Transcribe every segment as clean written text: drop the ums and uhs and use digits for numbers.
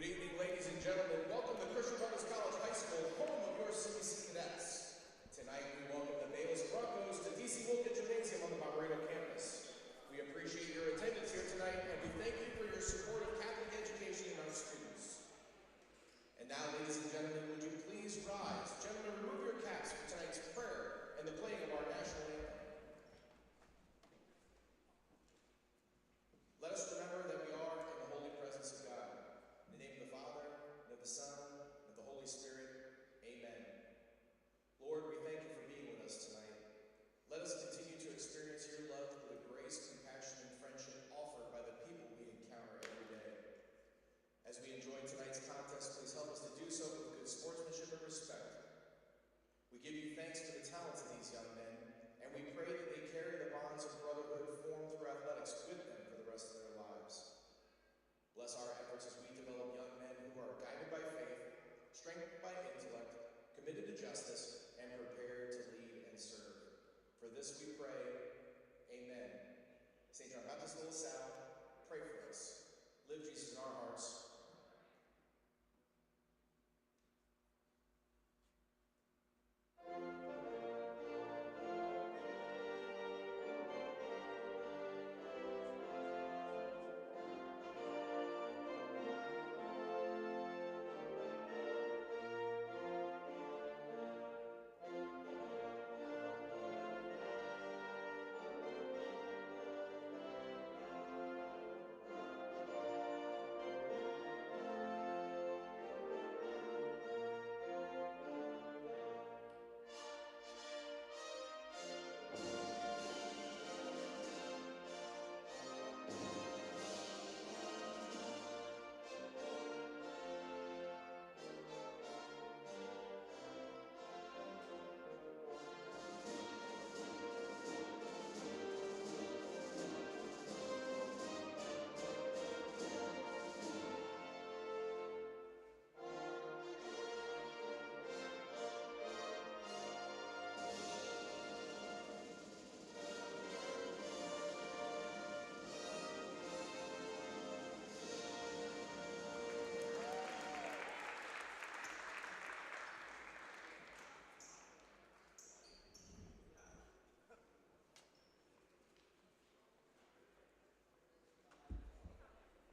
Good evening, ladies and gentlemen. Welcome to Christian Brothers College High School, home of your CBC cadets. Tonight, we welcome the Bayless Broncos to DC Wilkett Gymnasium on the Varsity campus. We appreciate your attendance here tonight, and we thank you for your support of Catholic education and our students. And now, ladies and gentlemen, would you please rise? Gentlemen, remove your caps for tonight's prayer and the playing of our national anthem. Let us remember that we are in the holy presence of God. In the name of the Father, and of the Son, and of the Holy Spirit. Amen. Lord, we thank you for being with us tonight. Let us continue to experience your love through the grace, compassion, and friendship offered by the people we encounter every day. As we enjoy tonight's contest, please help us to do so with good sportsmanship and respect. We give you thanks for the talents of these young men, and we pray that they carry the bonds of brotherhood formed through athletics with them for the rest of their lives. Bless our efforts as we develop young men who are guided by faith, strengthened by intellect, committed to justice, and prepared to lead and serve. For this we pray, amen. St. John Baptist Little South, pray for us. Live Jesus in our hearts.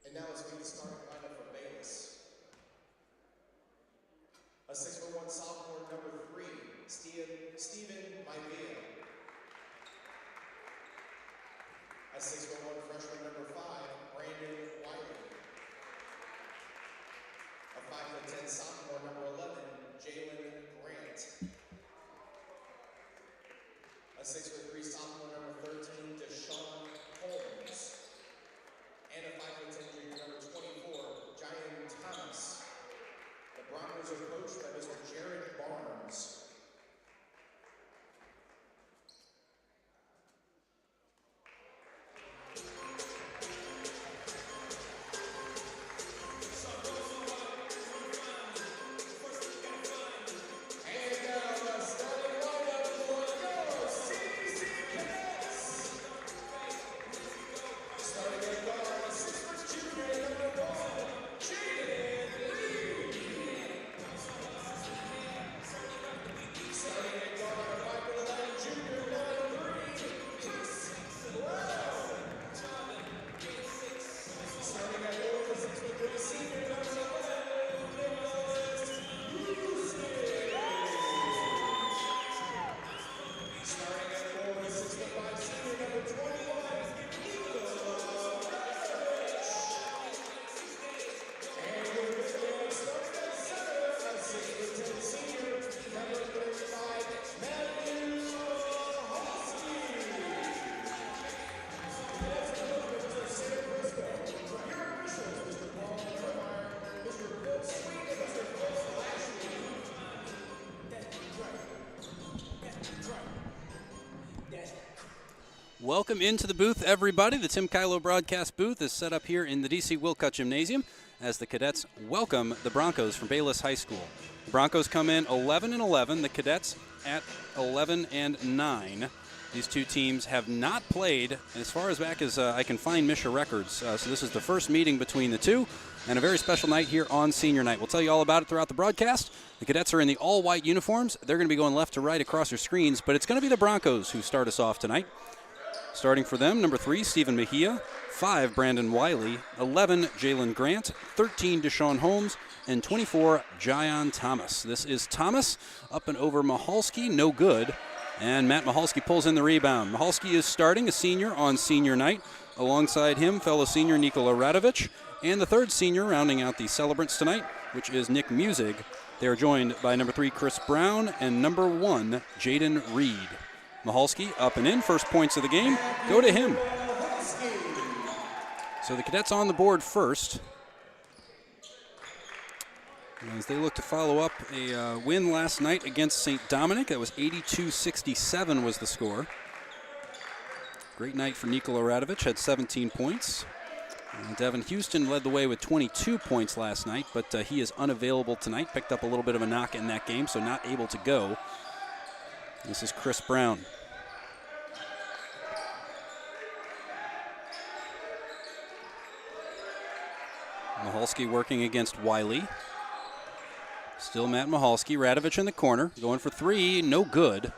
And now let's meet the starting lineup for Bayless. A 6'1" sophomore, number 3, Stephen Maivia. A 6'1" freshman, number 5, Brandon Wiley. A 5'10" sophomore, number 11, Jalen Grant. A 6'3" sophomore, number 13, Deshaun Holmes. And a 5'10" junior, number 24, Jyan Thomas. The Broncos are coached by Mr. Jared Barnes. And now the starting lineup for your CBC Cadets. Starting at guard, 6'1" junior, number 1, Jaden Lee. Starting at guard, 5'11" junior, number 3, Chris Brown. Starting at guard, 6'3" senior, number 11, Nicholas Houston. Starting at guard, 6'5" senior, number 21, and we're going to start at center, a 6'10" senior, number 35, Matthew Hosky. Let's welcome Mr. Sam Briscoe. Your officials, Mr. Paul Tremire, Mr. Bill Sweet, and Mr. Phil Lashley. Welcome into the booth, everybody. The Tim Kylo broadcast booth is set up here in the DC Wilkett Gymnasium as the Cadets welcome the Broncos from Bayless High School. The Broncos come in 11-11. The Cadets at 11-9. These two teams have not played as far as back as I can find Misha records. So this is the first meeting between the two, and a very special night here on senior night. We'll tell you all about it throughout the broadcast. The Cadets are in the all-white uniforms. They're going to be going left to right across your screens, but it's going to be the Broncos who start us off tonight. Starting for them, number 3, Stephen Mejia, 5, Brandon Wiley, 11, Jalen Grant, 13, Deshaun Holmes, and 24, Jayon Thomas. This is Thomas up and over Mahalski, no good. And Matt Mahalski pulls in the rebound. Mahalski is starting, a senior on senior night. Alongside him, fellow senior Nikola Radovich, and the third senior rounding out the celebrants tonight, which is Nick Musig. They are joined by number 3, Chris Brown, and number 1, Jaden Reed. Mahalski up and in, first points of the game, go to him. So the Cadets on the board first, as they look to follow up a win last night against St. Dominic. That was 82-67 was the score. Great night for Nikola Radovich, had 17 points. Devin Houston led the way with 22 points last night, but he is unavailable tonight. Picked up a little bit of a knock in that game, so not able to go. This is Chris Brown. Mahalski working against Wiley. Still Matt Mahalski. Radovich in the corner, going for 3, no good.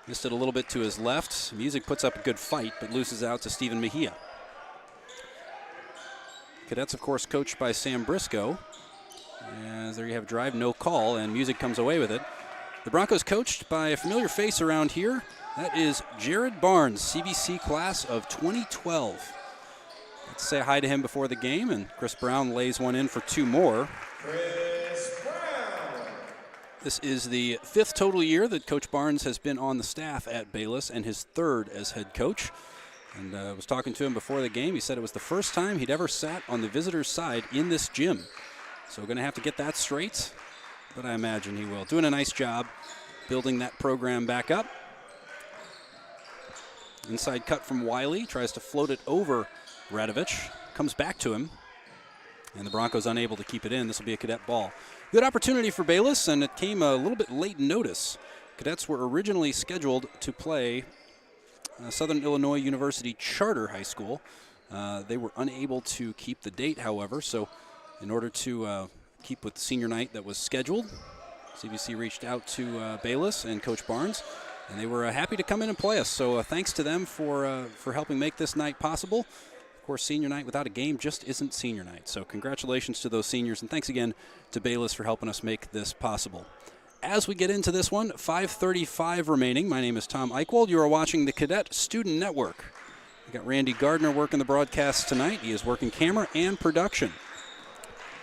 Missed it a little bit to his left. Music puts up a good fight, but loses out to Stephen Mejia. Cadets, of course, coached by Sam Briscoe. As there you have drive, no call, and Music comes away with it. The Broncos coached by a familiar face around here. That is Jared Barnes, CBC class of 2012. Let's say hi to him before the game, and Chris Brown lays one in for 2 more. Chris Brown. This is the 5th total year that Coach Barnes has been on the staff at Bayless, and his 3rd as head coach. And I was talking to him before the game. He said it was the first time he'd ever sat on the visitor's side in this gym. So we're going to have to get that straight, but I imagine he will. Doing a nice job building that program back up. Inside cut from Wiley, tries to float it over Radovich, comes back to him, and the Broncos unable to keep it in. This will be a Cadet ball. Good opportunity for Bayless, and it came a little bit late notice. Cadets were originally scheduled to play Southern Illinois University Charter High School. They were unable to keep the date, however, so in order to keep with the senior night that was scheduled, CBC reached out to Bayless and Coach Barnes, and they were happy to come in and play us. So thanks to them for helping make this night possible. Of course, senior night without a game just isn't senior night. So congratulations to those seniors, and thanks again to Bayless for helping us make this possible. As we get into this one, 5:35 remaining. My name is Tom Eichwald. You are watching the Cadet Student Network. We got Randy Gardner working the broadcast tonight. He is working camera and production.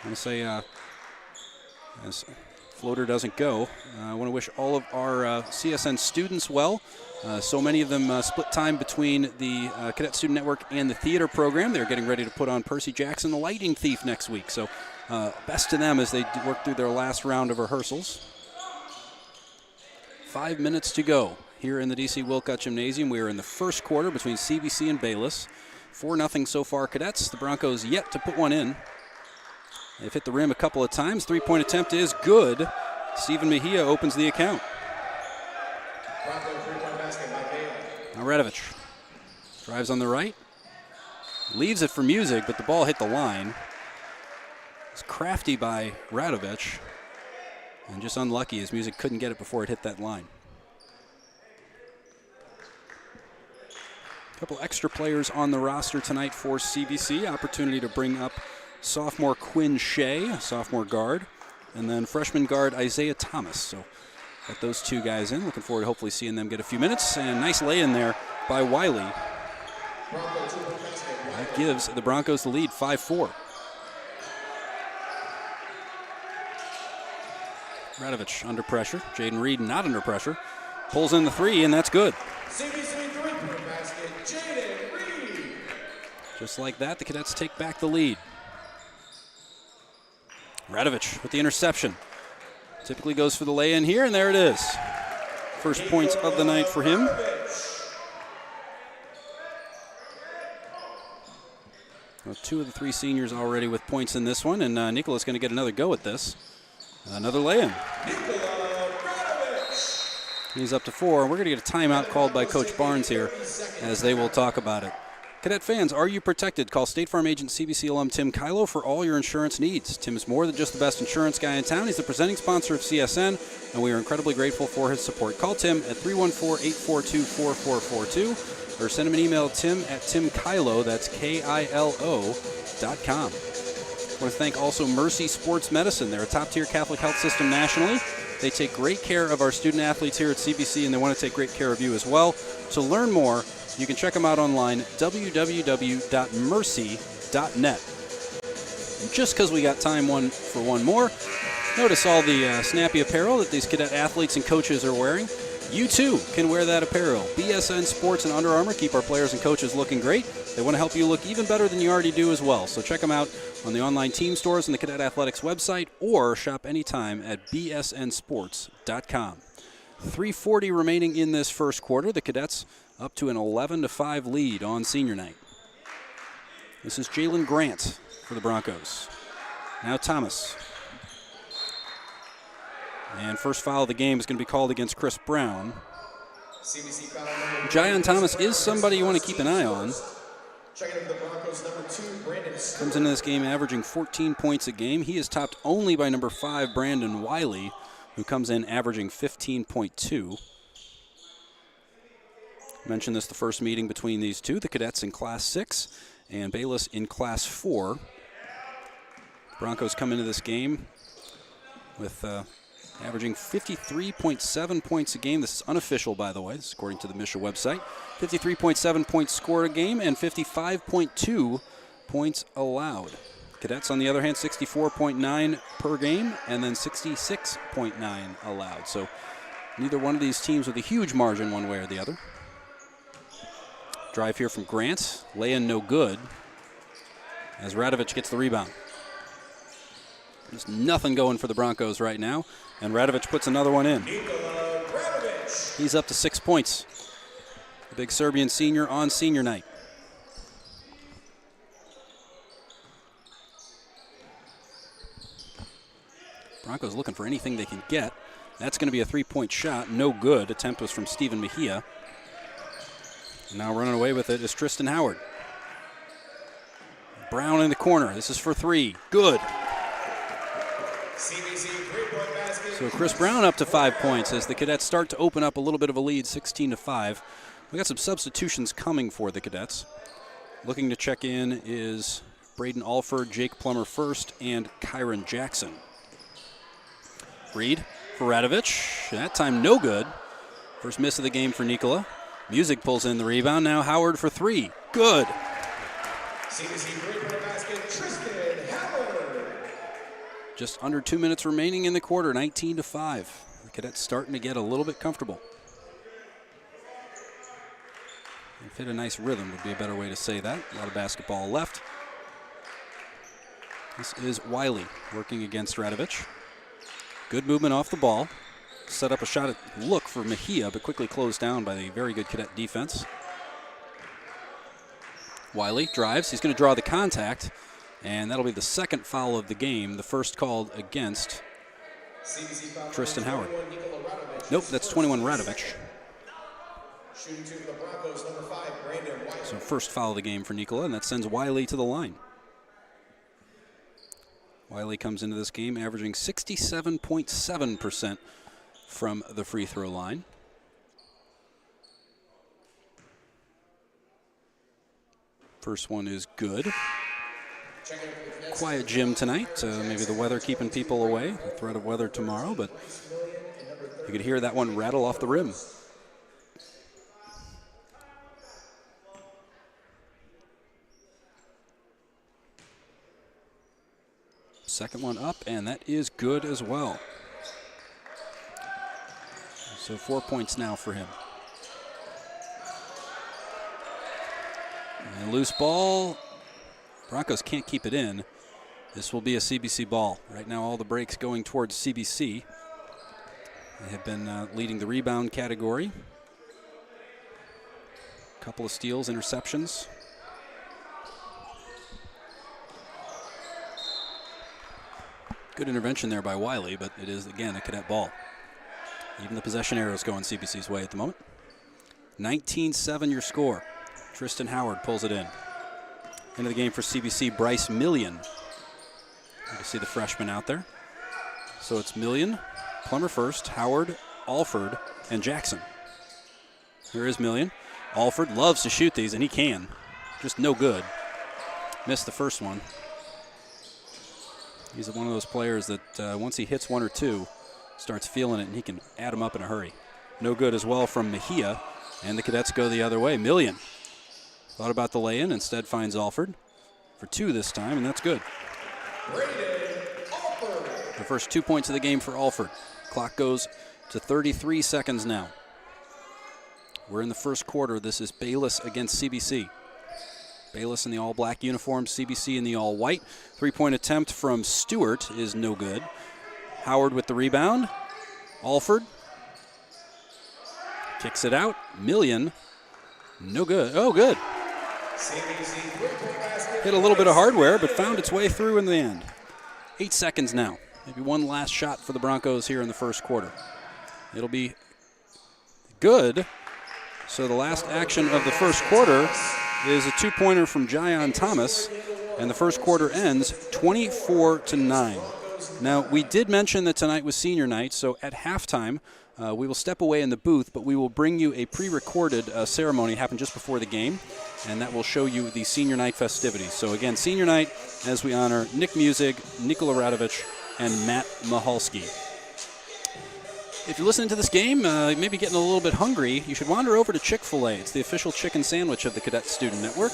I want to say, as floater doesn't go, I want to wish all of our CSN students well. So many of them split time between the Cadet Student Network and the theater program. They're getting ready to put on Percy Jackson, the Lightning Thief, next week. So best to them as they work through their last round of rehearsals. 5 minutes to go here in the DC Wilcott Gymnasium. We are in the first quarter between CBC and Bayless. 4-0 so far, Cadets. The Broncos yet to put one in. They've hit the rim a couple of times. 3-point attempt is good. Stephen Mejia opens the account. Bronco 3-point basket by Bayless. Now Radovich drives on the right. Leaves it for Music, but the ball hit the line. It's crafty by Radovich. And just unlucky as Music couldn't get it before it hit that line. A couple extra players on the roster tonight for CBC. Opportunity to bring up sophomore Quinn Shea, sophomore guard, and then freshman guard Isaiah Thomas. So got those 2 guys in. Looking forward to hopefully seeing them get a few minutes. And nice lay-in there by Wiley. That gives the Broncos the lead, 5-4. Radovich under pressure. Jaden Reed not under pressure. Pulls in the 3, and that's good. CBC 3-point basket, Jaden Reed. Just like that, the Cadets take back the lead. Radovich with the interception. Typically goes for the lay-in here, and there it is. First points of the night for him. Well, 2 of the 3 seniors already with points in this one, and Nikola's going to get another go at this. Another lay-in. He's up to 4. We're going to get a timeout called by Coach Barnes here as they will talk about it. Cadet fans, are you protected? Call State Farm agent CBC alum Tim Kylo for all your insurance needs. Tim is more than just the best insurance guy in town. He's the presenting sponsor of CSN, and we are incredibly grateful for his support. Call Tim at 314-842-4442 or send him an email, tim@timkylo, that's KILO.com. I want to thank also Mercy Sports Medicine. They're a top-tier Catholic health system nationally. They take great care of our student athletes here at CBC, and they want to take great care of you as well. To learn more, you can check them out online, www.mercy.net. And just because we got time for one more, notice all the snappy apparel that these cadet athletes and coaches are wearing. You too can wear that apparel. BSN Sports and Under Armour keep our players and coaches looking great. They want to help you look even better than you already do as well. So check them out on the online team stores and the Cadet Athletics website, or shop anytime at bsnsports.com. 3:40 remaining in this first quarter. The Cadets up to an 11-5 lead on senior night. This is Jalen Grant for the Broncos. Now Thomas. And first foul of the game is going to be called against Chris Brown. Jayon Thomas is somebody you want to keep an eye on. Comes into this game averaging 14 points a game. He is topped only by number 5, Brandon Wiley, who comes in averaging 15.2. Mentioned this the first meeting between these two, the Cadets in Class 6 and Bayless in Class 4. Broncos come into this game with averaging 53.7 points a game. This is unofficial, by the way. This is according to the Misha website. 53.7 points scored a game and 55.2 points allowed. Cadets, on the other hand, 64.9 per game and then 66.9 allowed. So neither one of these teams with a huge margin one way or the other. Drive here from Grant. Lay in no good as Radovich gets the rebound. There's nothing going for the Broncos right now, and Radovich puts another one in. He's up to 6 points. The big Serbian senior on senior night. Broncos looking for anything they can get. That's going to be a three-point shot. No good. Attempt was from Stephen Mejia. And now running away with it is Tristan Howard. Brown in the corner. This is for 3. Good. So Chris Brown up to 5 points as the Cadets start to open up a little bit of a lead, 16-5. We got some substitutions coming for the Cadets. Looking to check in is Braden Alford, Jake Plummer first, and Kyron Jackson. Reed for Radovich. That time no good. First miss of the game for Nikola. Music pulls in the rebound. Now Howard for 3. Good. Just under 2 minutes remaining in the quarter, 19-5. The Cadets starting to get a little bit comfortable. If hit a nice rhythm would be a better way to say that. A lot of basketball left. This is Wiley working against Radovich. Good movement off the ball. Set up a shot at look for Mejia, but quickly closed down by the very good Cadet defense. Wiley drives. He's going to draw the contact, and that'll be the second foul of the game. The first called against Tristan Howard. Nope, that's 21 Radovich. So first foul of the game for Nikola, and that sends Wiley to the line. Wiley comes into this game averaging 67.7% from the free throw line. First one is good. Quiet gym tonight. Maybe the weather keeping people away. The threat of weather tomorrow, but you could hear that one rattle off the rim. Second one up, and that is good as well. So 4 points now for him. And loose ball. Broncos can't keep it in. This will be a CBC ball. Right now all the breaks going towards CBC. They have been leading the rebound category. Couple of steals, interceptions. Good intervention there by Wiley, but it is, again, a Cadet ball. Even the possession arrows going CBC's way at the moment. 19-7 your score. Tristan Howard pulls it in. Into the game for CBC, Bryce Million. You can see the freshman out there. So it's Million, Plummer first, Howard, Alford, and Jackson. Here is Million. Alford loves to shoot these, and he can. Just no good. Missed the first one. He's one of those players that once he hits one or two, starts feeling it, and he can add them up in a hurry. No good as well from Mejia, and the Cadets go the other way. Million thought about the lay-in, instead finds Alford for two this time, and that's good. The first 2 points of the game for Alford. Clock goes to 33 seconds now. We're in the first quarter. This is Bayless against CBC. Bayless in the all-black uniform, CBC in the all-white. Three-point attempt from Stewart is no good. Howard with the rebound. Alford kicks it out. Million, no good. Oh, good. Hit a little bit of hardware, but found its way through in the end. 8 seconds now. Maybe one last shot for the Broncos here in the first quarter. It'll be good. So the last action of the first quarter is a two-pointer from Jayon Thomas, and the first quarter ends 24-9. Now, we did mention that tonight was senior night, so at halftime, we will step away in the booth, but we will bring you a pre-recorded ceremony happened just before the game, and that will show you the senior night festivities. So again, senior night as we honor Nick Musig, Nikola Radovich, and Matt Mahalski. If you're listening to this game, maybe getting a little bit hungry, you should wander over to Chick-fil-A. It's the official chicken sandwich of the Cadet Student Network.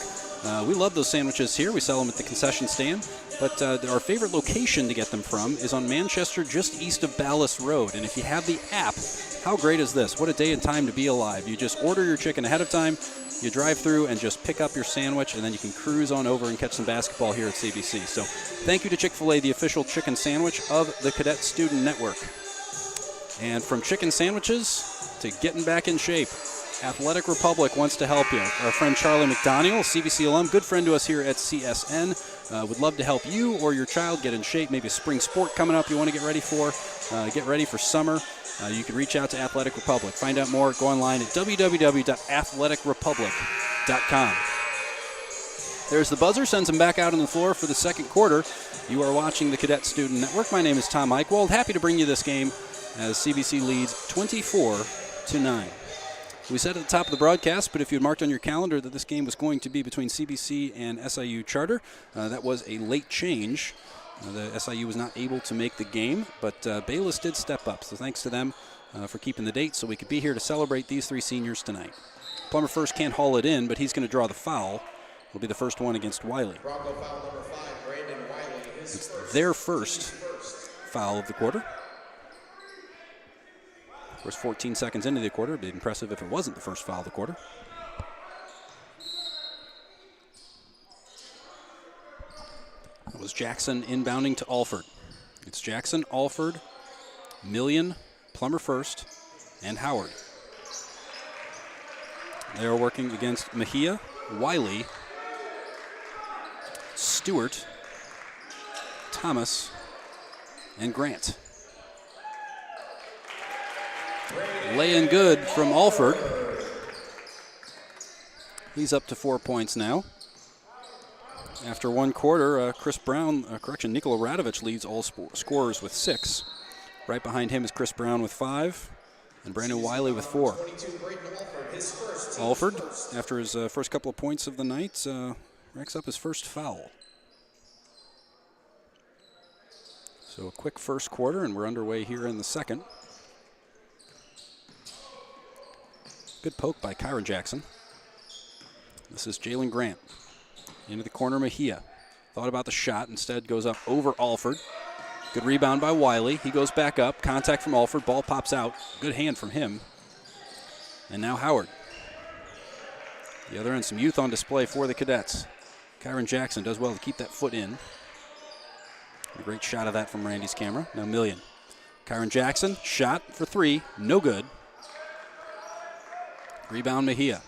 We love those sandwiches here. We sell them at the concession stand. But our favorite location to get them from is on Manchester, just east of Bayless Road. And if you have the app, how great is this? What a day and time to be alive. You just order your chicken ahead of time, you drive through and just pick up your sandwich, and then you can cruise on over and catch some basketball here at CBC. So thank you to Chick-fil-A, the official chicken sandwich of the Cadet Student Network. And from chicken sandwiches to getting back in shape, Athletic Republic wants to help you. Our friend Charlie McDaniel, CBC alum, good friend to us here at CSN, would love to help you or your child get in shape. Maybe a spring sport coming up you want to get ready for summer. You can reach out to Athletic Republic. Find out more, go online at www.athleticrepublic.com. There's the buzzer, sends him back out on the floor for the second quarter. You are watching the Cadet Student Network. My name is Tom Eichwald. Happy to bring you this game as CBC leads 24-9. We said at the top of the broadcast, but if you had marked on your calendar that this game was going to be between CBC and SIU Charter, that was a late change. The SIU was not able to make the game, but Bayless did step up, so thanks to them for keeping the date so we could be here to celebrate these three seniors tonight. Plummer first can't haul it in, but he's going to draw the foul. It'll be the first one against Wiley. Bronco foul number 5, Brandon Wiley. It's their first foul of the quarter. Of course, 14 seconds into the quarter. It'd be impressive if it wasn't the first foul of the quarter. That was Jackson inbounding to Alford. It's Jackson, Alford, Million, Plummer first, and Howard. They are working against Mejia, Wiley, Stewart, Thomas, and Grant. Lay-in good from Alford. He's up to 4 points now. After one quarter, Nikola Radovich leads all scorers with 6. Right behind him is Chris Brown with 5, and Brandon Wiley with 4. Alford, after his first couple of points of the night, racks up his first foul. So a quick first quarter, and we're underway here in the second. Good poke by Kyron Jackson. This is Jalen Grant. Into the corner, Mejia. Thought about the shot, instead goes up over Alford. Good rebound by Wiley. He goes back up. Contact from Alford. Ball pops out. Good hand from him. And now Howard. The other end, some youth on display for the Cadets. Kyron Jackson does well to keep that foot in. A great shot of that from Randy's camera. Now Million. Kyron Jackson, shot for 3. No good. Rebound Mejia.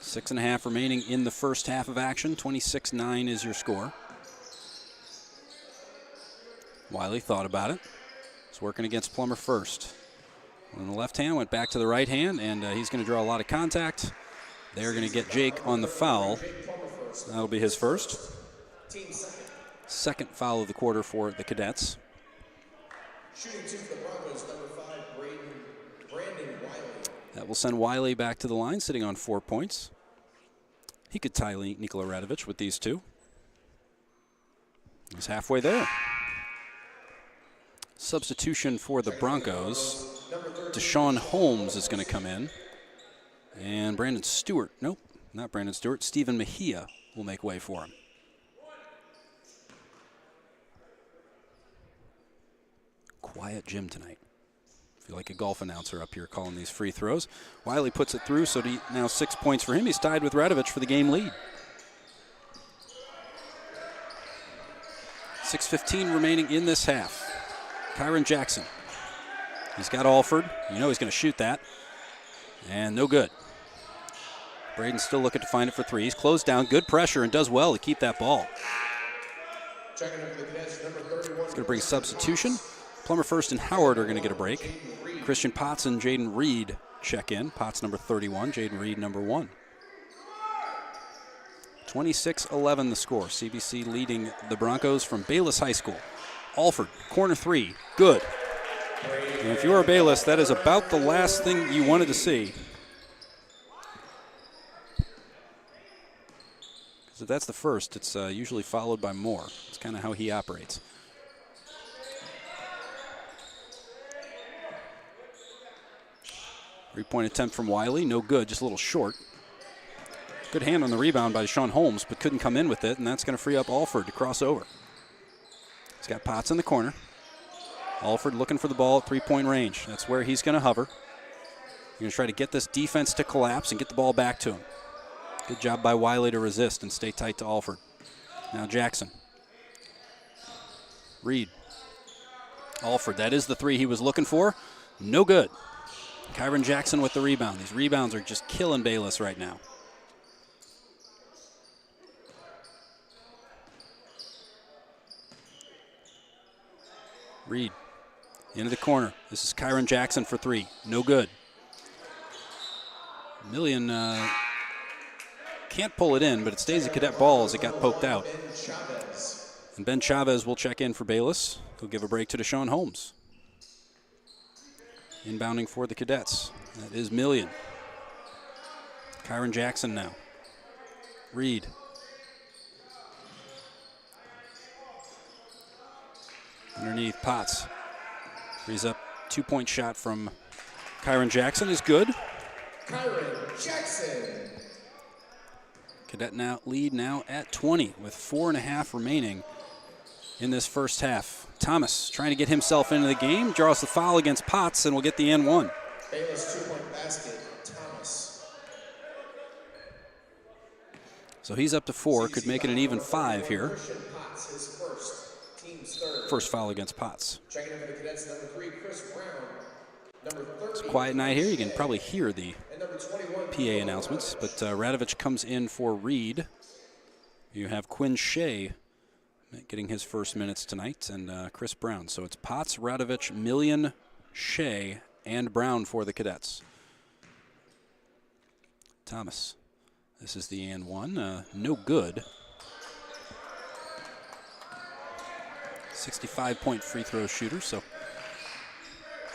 6.5 remaining in the first half of action. 26-9 is your score. Wiley thought about it. He's working against Plummer first. On the left hand, went back to the right hand, and he's going to draw a lot of contact. They're going to get Jake on the foul. That'll be his first. Second foul of the quarter for the Cadets. Shooting two for the Broncos, number 5, Brandon Wiley. That will send Wiley back to the line, sitting on 4 points. He could tie Nikola Radovich with these two. He's halfway there. Substitution for the Broncos. Deshaun Holmes is going to come in. And Brandon Stewart, nope, not Brandon Stewart, Stephen Mejia will make way for him. Quiet gym tonight. Feel like a golf announcer up here calling these free throws. Wiley puts it through, so now 6 points for him. He's tied with Radovich for the game lead. 6:15 remaining in this half. Kyron Jackson. He's got Alford. You know he's going to shoot that. And no good. Braden's still looking to find it for three. He's closed down. Good pressure and does well to keep that ball. He's going to bring substitution. Plummer First and Howard are going to get a break. Christian Potts and Jaden Reed check in. Potts number 31, Jaden Reed number 1. 26-11 the score. CBC leading the Broncos from Bayless High School. Alford, corner three, good. And if you are Bayless, that is about the last thing you wanted to see. Because if that's the first, it's usually followed by more. It's kind of how he operates. Three-point attempt from Wiley, no good, just a little short. Good hand on the rebound by Deshaun Holmes, but couldn't come in with it, and that's going to free up Alford to cross over. He's got Potts in the corner. Alford looking for the ball at three-point range. That's where he's going to hover. He's going to try to get this defense to collapse and get the ball back to him. Good job by Wiley to resist and stay tight to Alford. Now Jackson. Reed. Alford, that is the three he was looking for. No good. Kyron Jackson with the rebound. These rebounds are just killing Bayless right now. Reed into the corner. This is Kyron Jackson for three. No good. Million can't pull it in, but it stays a Cadet ball as it got poked out. And Ben Chavez will check in for Bayless. He'll give a break to Deshaun Holmes. Inbounding for the Cadets. That is Million. Kyron Jackson now. Reed. Underneath, Potts. Frees up. 2-point shot from Kyron Jackson is good. Kyron Jackson. Cadet lead now at 20 with 4.5 remaining in this first half. Thomas trying to get himself into the game, draws the foul against Potts, and will get the N1. Bayless 2-point basket, Thomas. So he's up to 4, could make it an even 5 here. First foul against Potts. Checking in for the Cadets, number 3, Chris Brown. It's a quiet night here. You can probably hear the PA announcements, but Radovich comes in for Reed. You have Quinn Shea getting his first minutes tonight, and Chris Brown. So it's Potts, Radovich, Million, Shea, and Brown for the Cadets. Thomas. This is the and one. No good. 65-point free throw shooter, so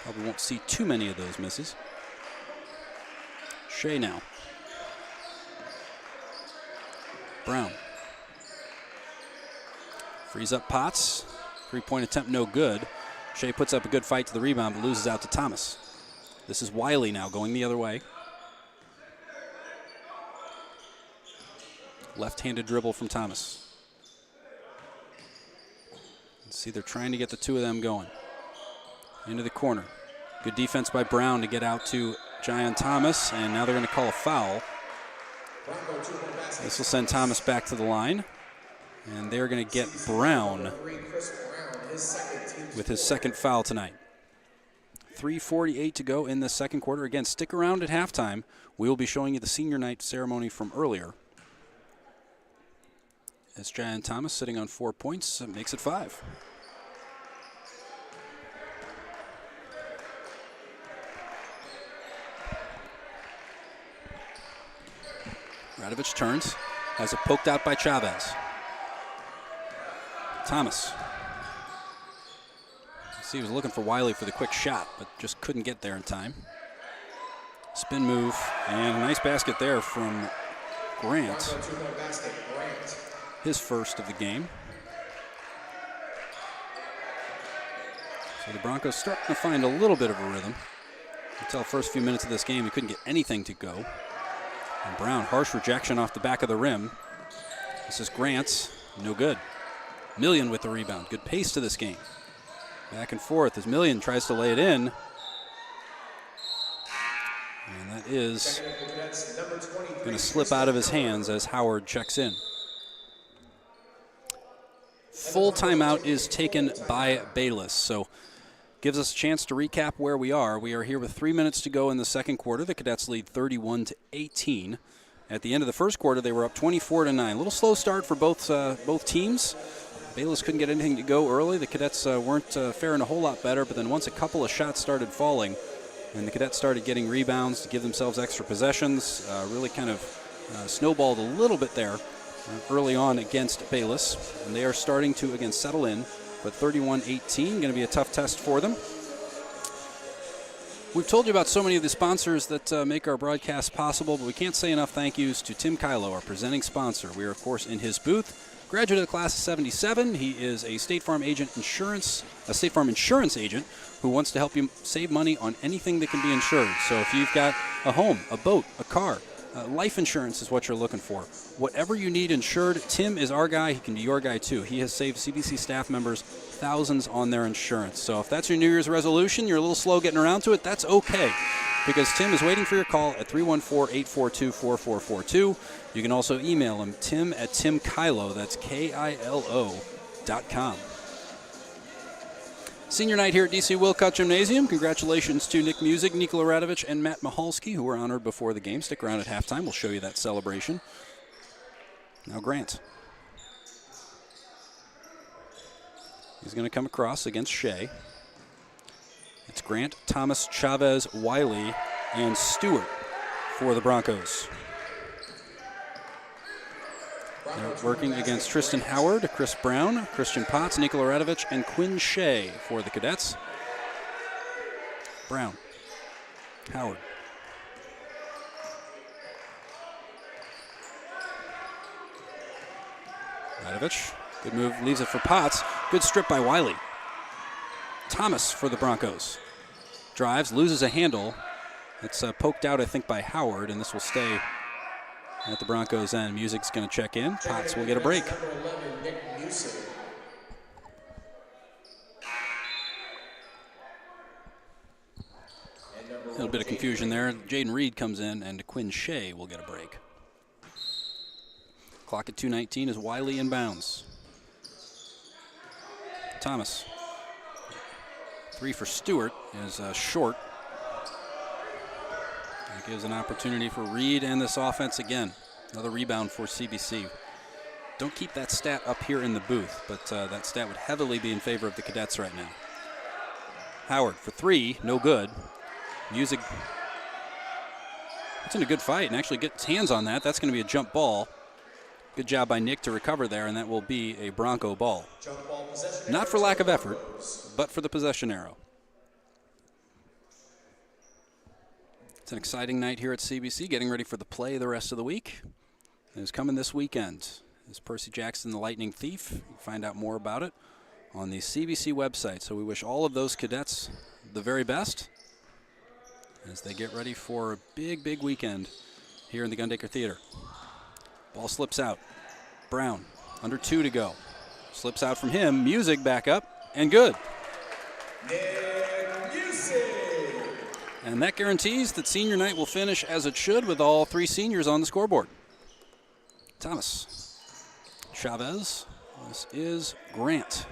probably won't see too many of those misses. Shea now. Brown. Frees up Potts. Three-point attempt, no good. Shea puts up a good fight to the rebound, but loses out to Thomas. This is Wiley now going the other way. Left-handed dribble from Thomas. See, they're trying to get the two of them going. Into the corner. Good defense by Brown to get out to Gian Thomas, and now they're going to call a foul. This will send Thomas back to the line, and they're going to get Brown with his second foul tonight. 3:48 to go in the second quarter. Again, stick around at halftime. We will be showing you the senior night ceremony from earlier. As Gian Thomas sitting on 4 points, makes it 5. Radovich turns, has it poked out by Chavez. Thomas. See, he was looking for Wiley for the quick shot, but just couldn't get there in time. Spin move, and a nice basket there from Grant. His first of the game. So the Broncos starting to find a little bit of a rhythm. Until the first few minutes of this game, he couldn't get anything to go. And Brown, harsh rejection off the back of the rim. This is Grant's, no good. Million with the rebound. Good pace to this game. Back and forth as Million tries to lay it in. And that is going to slip out of his hands as Howard checks in. Full timeout is taken by Bayless. So gives us a chance to recap where we are. We are here with 3 minutes to go in the second quarter. The Cadets lead 31-18. At the end of the first quarter, they were up 24-9. A little slow start for both teams. Bayless couldn't get anything to go early. The Cadets weren't faring a whole lot better, but then once a couple of shots started falling and the Cadets started getting rebounds to give themselves extra possessions, really kind of snowballed a little bit there early on against Bayless. And they are starting to, again, settle in, but 31-18, going to be a tough test for them. We've told you about so many of the sponsors that make our broadcast possible, but we can't say enough thank yous to Tim Kylo, our presenting sponsor. We are, of course, in his booth. Graduate of the class of 77, he is a State Farm insurance agent who wants to help you save money on anything that can be insured. So if you've got a home, a boat, a car, life insurance is what you're looking for. Whatever you need insured, Tim is our guy. He can be your guy too. He has saved CBC staff members thousands on their insurance. So if that's your New Year's resolution, you're a little slow getting around to it, that's okay, because Tim is waiting for your call at 314-842-4442. You can also email him, tim@timkylo, that's KILO.com. Senior night here at DC Wilcott Gymnasium. Congratulations to Nick Music, Nikola Radovich, and Matt Mahalski, who were honored before the game. Stick around at halftime. We'll show you that celebration. Now Grant. He's going to come across against Shea. It's Grant, Thomas, Chavez, Wiley, and Stewart for the Broncos. They're working against Tristan Howard, Chris Brown, Christian Potts, Nikola Radovich, and Quinn Shea for the Cadets. Brown, Howard. Radovich, good move, leaves it for Potts. Good strip by Wiley. Thomas for the Broncos. Drives, loses a handle. It's poked out, I think, by Howard, and this will stay at the Broncos' end. Music's going to check in. Potts will get a break. A little bit of confusion there. Jaden Reed comes in, and Quinn Shea will get a break. Clock at 2:19 as Wiley inbounds. Thomas. 3 for Stewart is short. That gives an opportunity for Reed and this offense again. Another rebound for CBC. Don't keep that stat up here in the booth, but that stat would heavily be in favor of the Cadets right now. Howard for 3, no good. Music puts in a good fight and actually gets hands on that. That's going to be a jump ball. Good job by Nick to recover there, and that will be a Bronco ball. Not for lack of effort, but for the possession arrow. It's an exciting night here at CBC, getting ready for the play the rest of the week. It's coming this weekend. Is Percy Jackson the Lightning Thief? You can find out more about it on the CBC website. So we wish all of those cadets the very best as they get ready for a big, big weekend here in the Gundaker Theater. Ball slips out. Brown, under 2 to go. Slips out from him. Music back up, and good. And that guarantees that senior night will finish as it should with all 3 seniors on the scoreboard. Thomas. Chavez. This is Grant.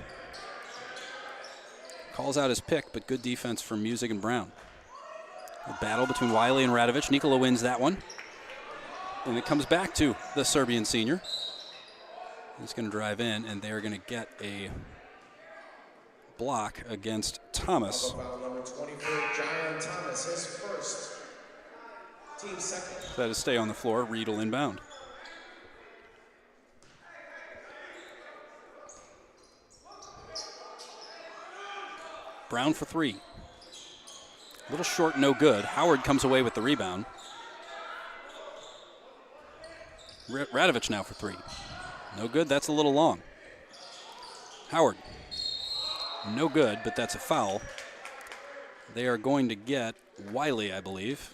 Calls out his pick, but good defense from Music and Brown. A battle between Wiley and Radovich. Nikola wins that one. And it comes back to the Serbian senior. He's going to drive in, and they're going to get a block against Thomas. Number 24, John Thomas, his first. Team second. So that is stay on the floor. Reed will inbound. Brown for three. A little short, no good. Howard comes away with the rebound. Radovich now for three. No good, that's a little long. Howard. No good, but that's a foul. They are going to get Wiley, I believe.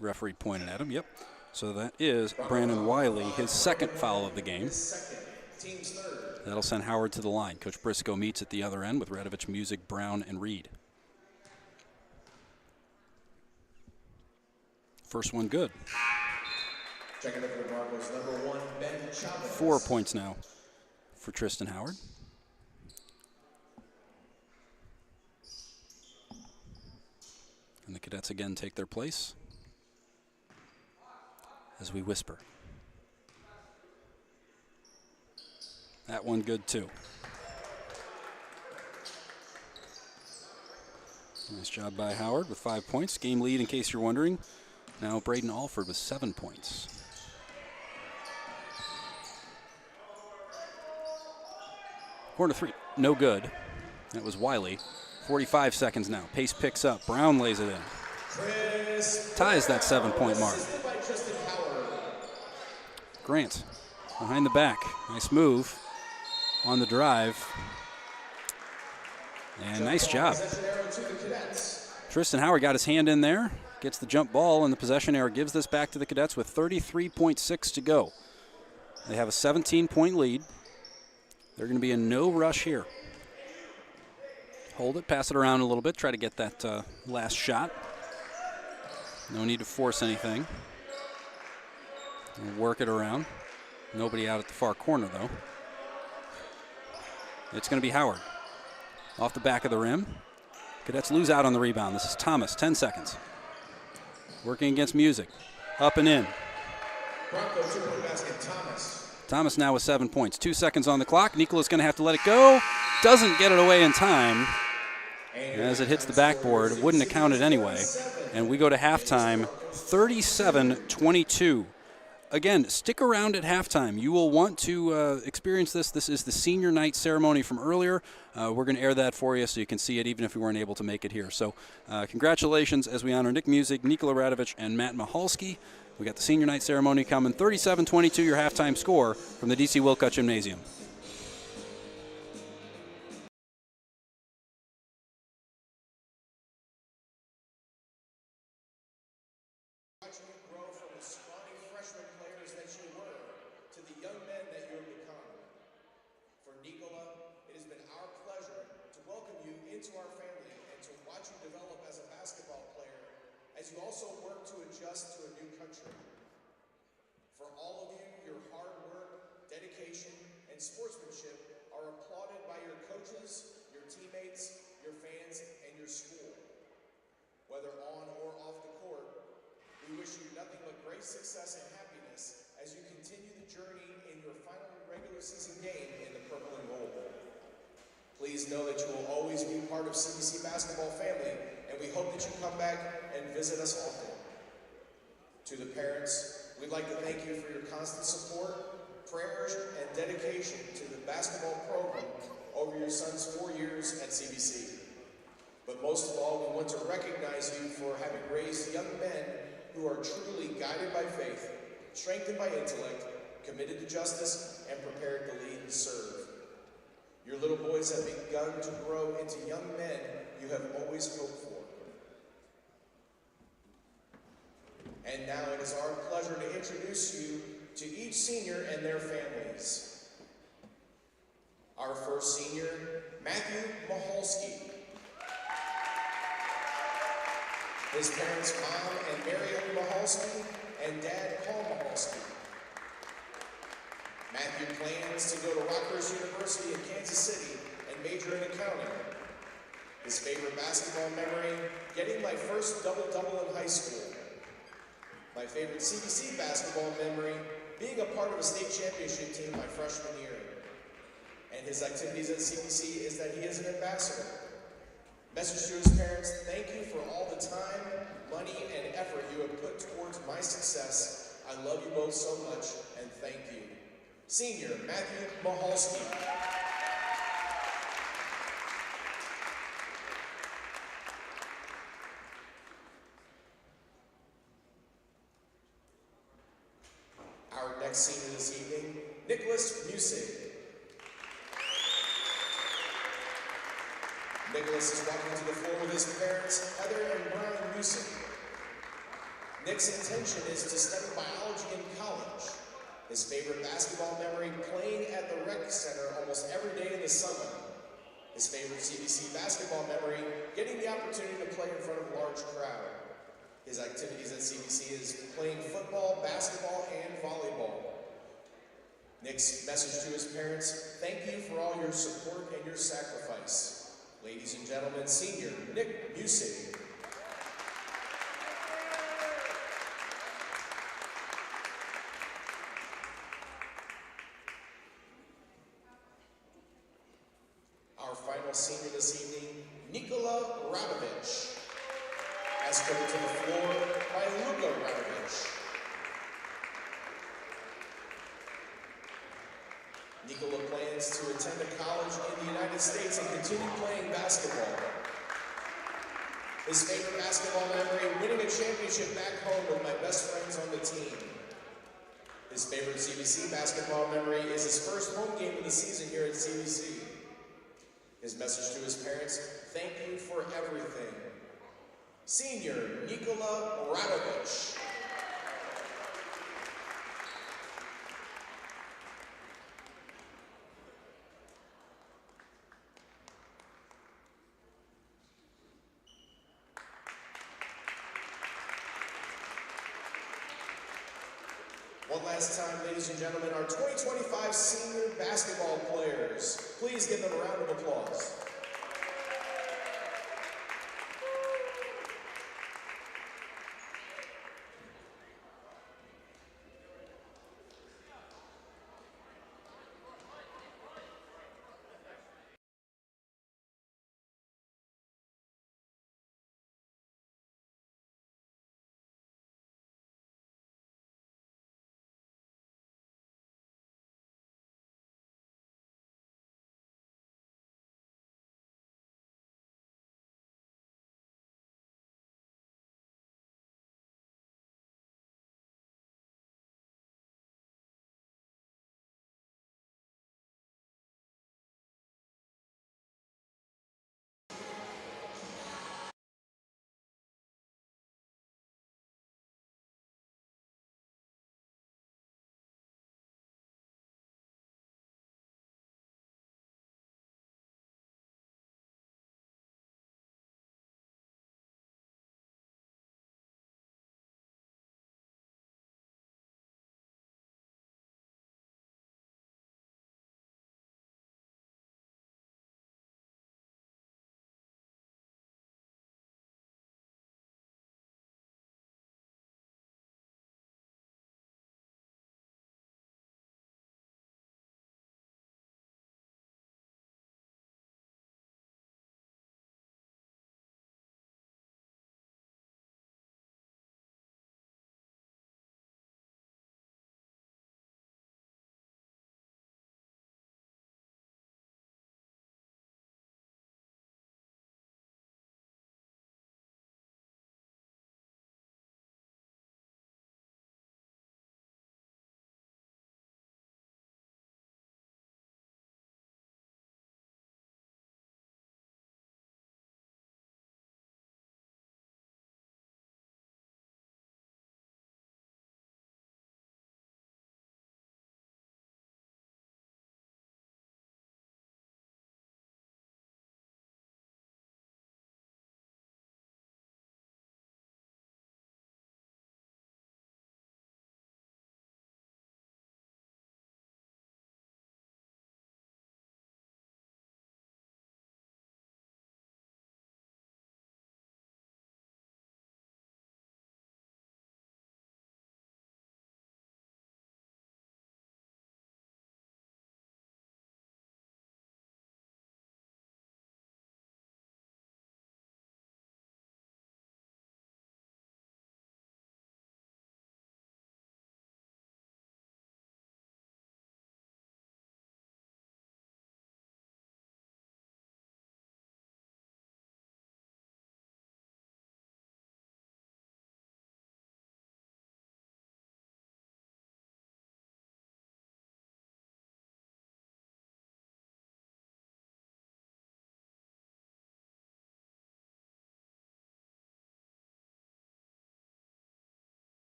Referee pointed at him, yep. So that is Brandon Wiley, his second foul of the game. That'll send Howard to the line. Coach Briscoe meets at the other end with Radovich, Music, Brown, and Reed. First one good. 4 points now for Tristan Howard. And the Cadets again take their place as we whisper. That one good too. Nice job by Howard with 5 points. Game lead, in case you're wondering. Now Braden Alford with 7 points. Corner three, no good. That was Wiley. 45 seconds now. Pace picks up. Brown lays it in. Ties that 7-point mark. Grant behind the back. Nice move on the drive. And nice job. Tristan Howard got his hand in there. Gets the jump ball, and the possession error gives this back to the Cadets with 33.6 to go. They have a 17-point lead. They're going to be in no rush here. Hold it, pass it around a little bit, try to get that last shot. No need to force anything. And work it around. Nobody out at the far corner, though. It's going to be Howard. Off the back of the rim. Cadets lose out on the rebound. This is Thomas, 10 seconds. Working against Music. Up and in. Thomas now with 7 points. 2 seconds on the clock. Nikola's going to have to let it go. Doesn't get it away in time. As it hits the backboard, it wouldn't have counted anyway. And we go to halftime, 37-22. Again, stick around at halftime. You will want to experience this. This is the senior night ceremony from earlier. We're going to air that for you so you can see it even if we weren't able to make it here. So congratulations as we honor Nick Music, Nikola Radovich, and Matt Mahalski. We got the senior night ceremony coming. 37-22, your halftime score from the D.C. Wilcott Gymnasium. You also work to adjust to a new country. For all of you, your hard work, dedication, and sportsmanship are applauded by your coaches, your teammates, your fans, and your school. Whether on or off the court, we wish you nothing but great success and happiness as you continue the journey in your final regular season game in the purple and gold. Please know that you will always be part of CBC basketball family, and we hope that you come back and visit us often. To the parents, we'd like to thank you for your constant support, prayers, and dedication to the basketball program over your son's 4 years at CBC. But most of all, we want to recognize you for having raised young men who are truly guided by faith, strengthened by intellect, committed to justice, and prepared to lead and serve. Your little boys have begun to grow into young men you have always hoped for. And now it is our pleasure to introduce you to each senior and their families. Our first senior, Matthew Mahalski. His parents, Mom and Marion Mahalski, and Dad, Paul Mahalski. Matthew plans to go to Rutgers University in Kansas City and major in accounting. His favorite basketball memory, getting my first double-double in high school. My favorite CBC basketball memory, being a part of a state championship team my freshman year. And his activities at CBC is that he is an ambassador. Message to his parents, thank you for all the time, money, and effort you have put towards my success. I love you both so much, and thank you. Senior, Matthew Mahalski. next senior this evening, Nicholas Musig. Nicholas is walking to the floor with his parents, Heather and Brian Musig. Nick's intention is to study biology in college. His favorite basketball memory, playing at the rec center almost every day in the summer. His favorite CBC basketball memory, getting the opportunity to play in front of a large crowd. His activities at CBC is playing football, basketball, and volleyball. Nick's message to his parents, thank you for all your support and your sacrifice. Ladies and gentlemen, senior Nick Musig. Our final senior this evening, Nikola Radovich. Escorted to the floor by Luka Radovich. Nikola plans to attend a college in the United States and continue playing basketball. His favorite basketball memory, winning a championship back home with my best friends on the team. His favorite CBC basketball memory is his first home game of the season here at CBC. His message to his parents, thank you for everything. Senior Nikola Radovich. One last time, ladies and gentlemen, our 2025 senior basketball players. Please give them a round of applause.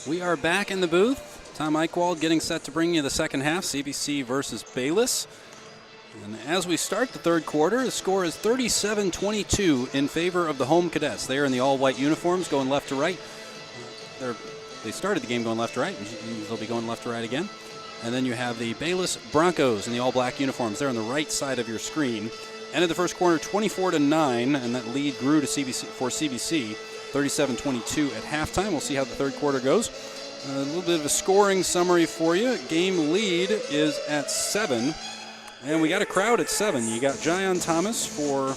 We are back in the booth. Tom Eichwald getting set to bring you the second half, CBC versus Bayless. And as we start the third quarter, the score is 37-22 in favor of the home Cadets. They are in the all-white uniforms going left to right. They started the game going left to right, and they'll be going left to right again. And then you have the Bayless Broncos in the all-black uniforms. They're on the right side of your screen. Ended the first quarter 24-9, and that lead grew to CBC 37-22 at halftime. We'll see how the third quarter goes. A little bit of a scoring summary for you. Game lead is at 7, and we got a crowd at 7. You got Jayon Thomas for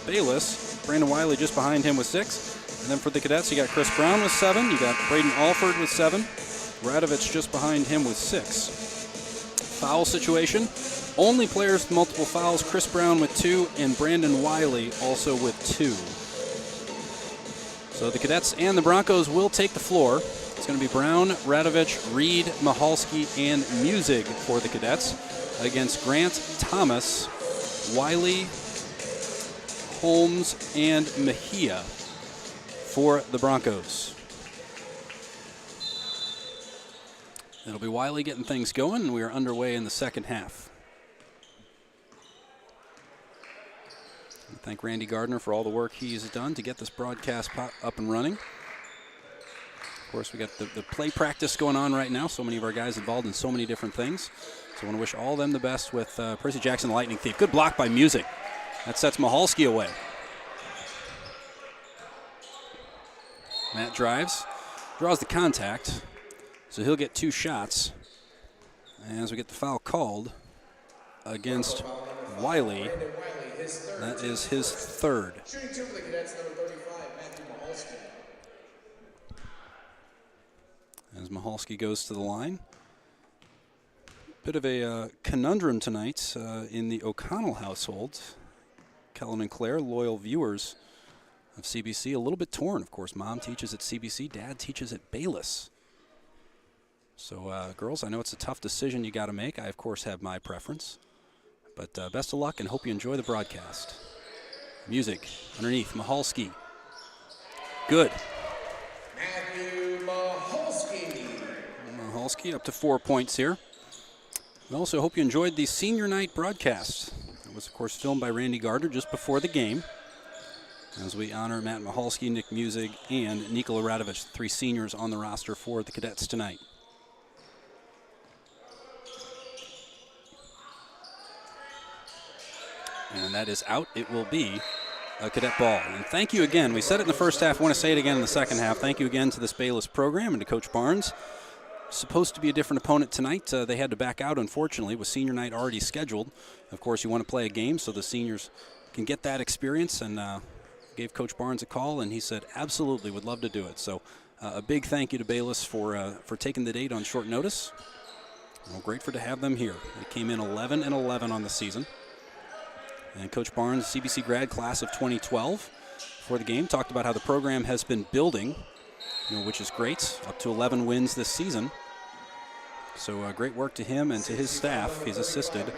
Bayless, Brandon Wiley just behind him with 6, and then for the Cadets you got Chris Brown with 7, you got Braden Alford with 7, Radovich just behind him with 6. Foul situation, only players with multiple fouls, Chris Brown with 2 and Brandon Wiley also with 2. So the Cadets and the Broncos will take the floor. It's going to be Brown, Radovich, Reed, Michalski, and Musig for the Cadets against Grant, Thomas, Wiley, Holmes, and Mejia for the Broncos. It'll be Wiley getting things going, and we are underway in the second half. Thank Randy Gardner for all the work he's done to get this broadcast up and running. Of course, we got the play practice going on right now. So many of our guys involved in so many different things. So I want to wish all of them the best with Percy Jackson, the Lightning Thief. Good block by Musig. That sets Michalski away. Matt drives, draws the contact. So he'll get 2 shots. As we get the foul called against Wiley. That is his 3rd. Shooting 2 for the Cadets, number 35, Matthew Michalski. As Michalski goes to the line. Bit of a conundrum tonight in the O'Connell household. Kellen and Claire, loyal viewers of CBC, a little bit torn. Of course, Mom teaches at CBC, Dad teaches at Bayless. So, girls, I know it's a tough decision you got to make. I, of course, have my preference. But best of luck and hope you enjoy the broadcast. Musig underneath, Michalski. Good. Matthew Michalski. Michalski up to 4 points here. We also hope you enjoyed the senior night broadcast. It was, of course, filmed by Randy Gardner just before the game. As we honor Matt Michalski, Nick Musig, and Nikola Radovich, 3 seniors on the roster for the Cadets tonight. And that is out. It will be a Cadet ball. And thank you again. We said it in the first half. I want to say it again in the second half. Thank you again to this Bayless program and to Coach Barnes. Supposed to be a different opponent tonight. They had to back out, unfortunately, with senior night already scheduled. Of course, you want to play a game so the seniors can get that experience. And gave Coach Barnes a call, and he said, absolutely, would love to do it. So a big thank you to Bayless for taking the date on short notice. Well, grateful to have them here. They came in 11-11 on the season. And Coach Barnes, CBC grad class of 2012, for the game, talked about how the program has been building, which is great, up to 11 wins this season. So great work to him and to his staff. He's assisted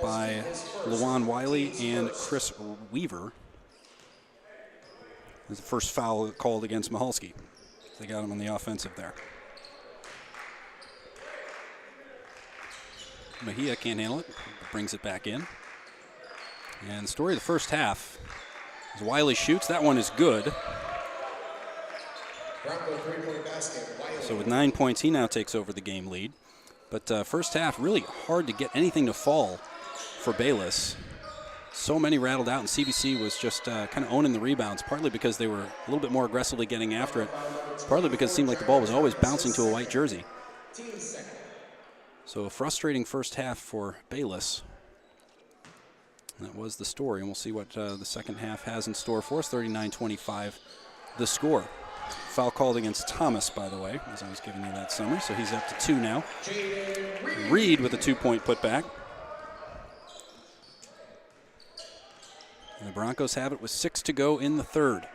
by Lawan Wiley and Chris Weaver. This is the first foul called against Michalski. They got him on the offensive there. Mejia can't handle it, brings it back in. And the story of the first half is Wiley shoots. That one is good. So with 9 points, he now takes over the game lead. But first half, really hard to get anything to fall for Bayless. So many rattled out, and CBC was just kind of owning the rebounds, partly because they were a little bit more aggressively getting after it, partly because it seemed like the ball was always bouncing to a white jersey. So a frustrating first half for Bayless. That was the story, and we'll see what the second half has in store for us. 39-25, the score. Foul called against Thomas, by the way, as I was giving you that summary. So he's up to 2 now. Reed with a 2-point putback. And the Broncos have it with 6 to go in the third.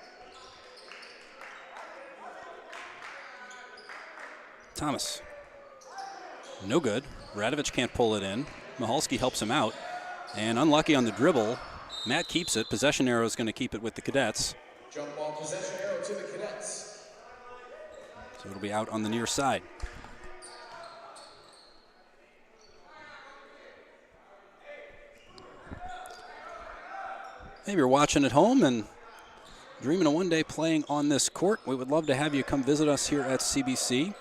Thomas. No good. Radovich can't pull it in. Michalski helps him out. And unlucky on the dribble. Matt keeps it. Possession arrow is going to keep it with the Cadets. Jump ball, possession arrow to the Cadets. So it'll be out on the near side. Maybe you're watching at home and dreaming of one day playing on this court. We would love to have you come visit us here at CBC.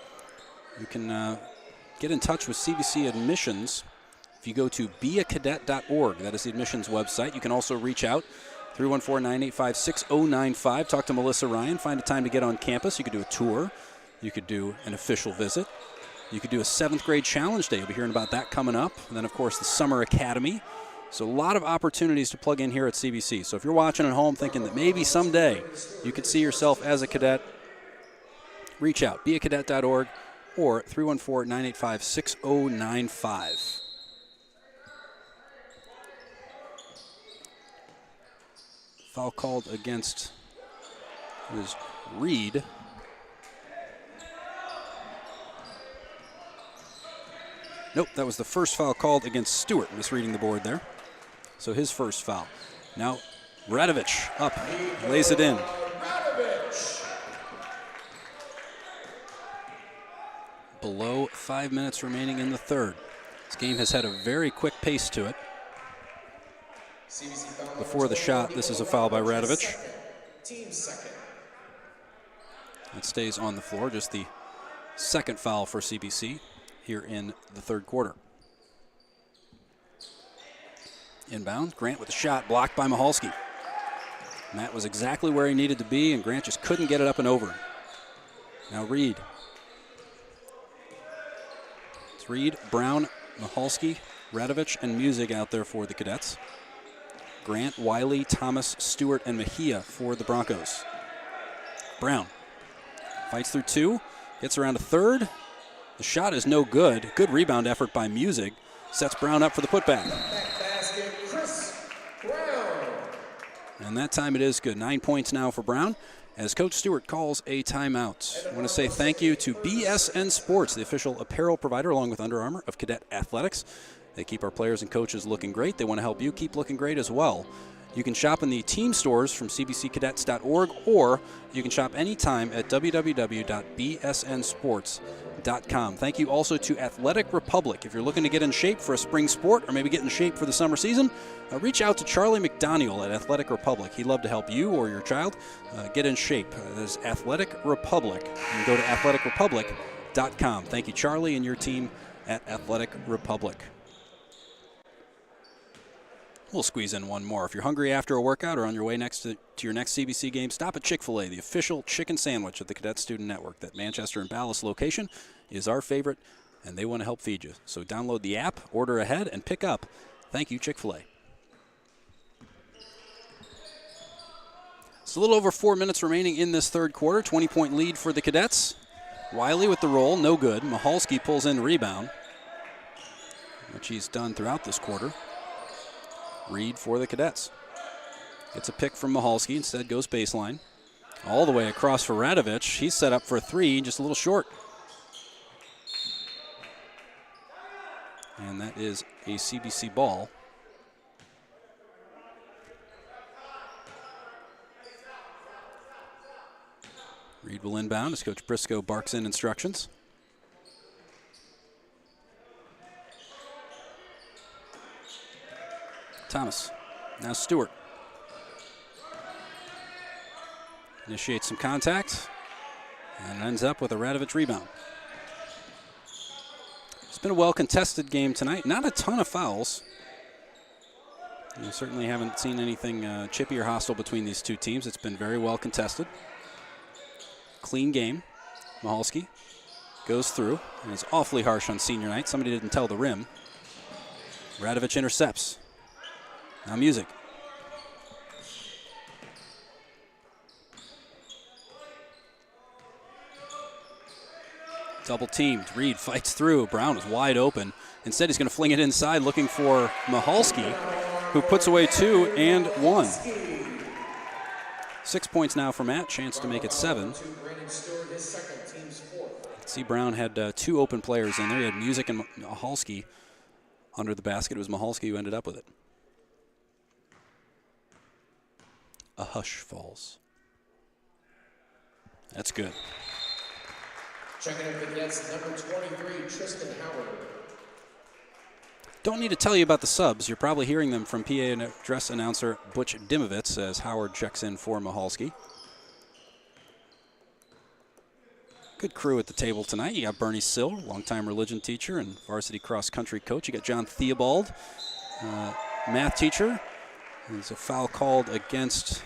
You can get in touch with CBC admissions if you go to beacadet.org. That is the admissions website. You can also reach out 314-985-6095. Talk to Melissa Ryan. Find a time to get on campus. You could do a tour. You could do an official visit. You could do a 7th grade challenge day. You'll be hearing about that coming up. And then, of course, the Summer Academy. So a lot of opportunities to plug in here at CBC. So if you're watching at home thinking that maybe someday you could see yourself as a cadet, reach out, beacadet.org or 314-985-6095. Foul called against Reed. Nope, that was the first foul called against Stewart. Misreading the board there. So his first foul. Now Radovich up, lays it in. Below 5 minutes remaining in the third. This game has had a very quick pace to it. Before the shot, this is a foul by Radovich. It stays on the floor, just the second foul for CBC here in the third quarter. Inbound, Grant with a shot, blocked by Michalski. Matt was exactly where he needed to be, and Grant just couldn't get it up and over. Now Reed. It's Reed, Brown, Michalski, Radovich, and Music out there for the Cadets. Grant, Wiley, Thomas, Stewart, and Mejia for the Broncos. Brown fights through two, gets around a third. The shot is no good. Good rebound effort by Music. Sets Brown up for the putback. And that time it is good. 9 points now for Brown as Coach Stewart calls a timeout. I want to say thank you to BSN Sports, the official apparel provider along with Under Armour of Cadet Athletics. They keep our players and coaches looking great. They want to help you keep looking great as well. You can shop in the team stores from cbccadets.org, or you can shop anytime at www.bsnsports.com. Thank you also to Athletic Republic. If you're looking to get in shape for a spring sport or maybe get in shape for the summer season, reach out to Charlie McDaniel at Athletic Republic. He'd love to help you or your child get in shape. There's Athletic Republic. You can go to athleticrepublic.com. Thank you, Charlie, and your team at Athletic Republic. We'll squeeze in one more. If you're hungry after a workout or on your way to your next CBC game, stop at Chick-fil-A, the official chicken sandwich of the Cadet Student Network. That Manchester and Bayless location is our favorite, and they want to help feed you. So download the app, order ahead, and pick up. Thank you, Chick-fil-A. It's a little over 4 minutes remaining in this third quarter. 20-point lead for the Cadets. Wiley with the roll, no good. Michalski pulls in rebound, which he's done throughout this quarter. Reed for the Cadets. Gets a pick from Michalski, instead goes baseline. All the way across for Radovich. He's set up for a three, just a little short. And that is a CBC ball. Reed will inbound as Coach Briscoe barks in instructions. Thomas, now Stewart. Initiates some contact and ends up with a Radovich rebound. It's been a well-contested game tonight. Not a ton of fouls. We certainly haven't seen anything chippy or hostile between these two teams. It's been very well contested. Clean game. Michalski goes through, and it's awfully harsh on senior night. Somebody didn't tell the rim. Radovich intercepts. Now Music. Double teamed. Reed fights through. Brown is wide open. Instead, he's going to fling it inside looking for Michalski, who puts away 2 and 1. 6 points now for Matt. Chance to make it 7. See, Brown had 2 open players in there. He had Music and Michalski under the basket. It was Michalski who ended up with it. A hush falls. That's good. Checking in for the Cadets, number 23, Tristan Howard. Don't need to tell you about the subs. You're probably hearing them from PA address announcer Butch Dimovitz as Howard checks in for Mahalski. Good crew at the table tonight. You got Bernie Sill, longtime religion teacher and varsity cross-country coach. You got John Theobald, math teacher. There's a foul called against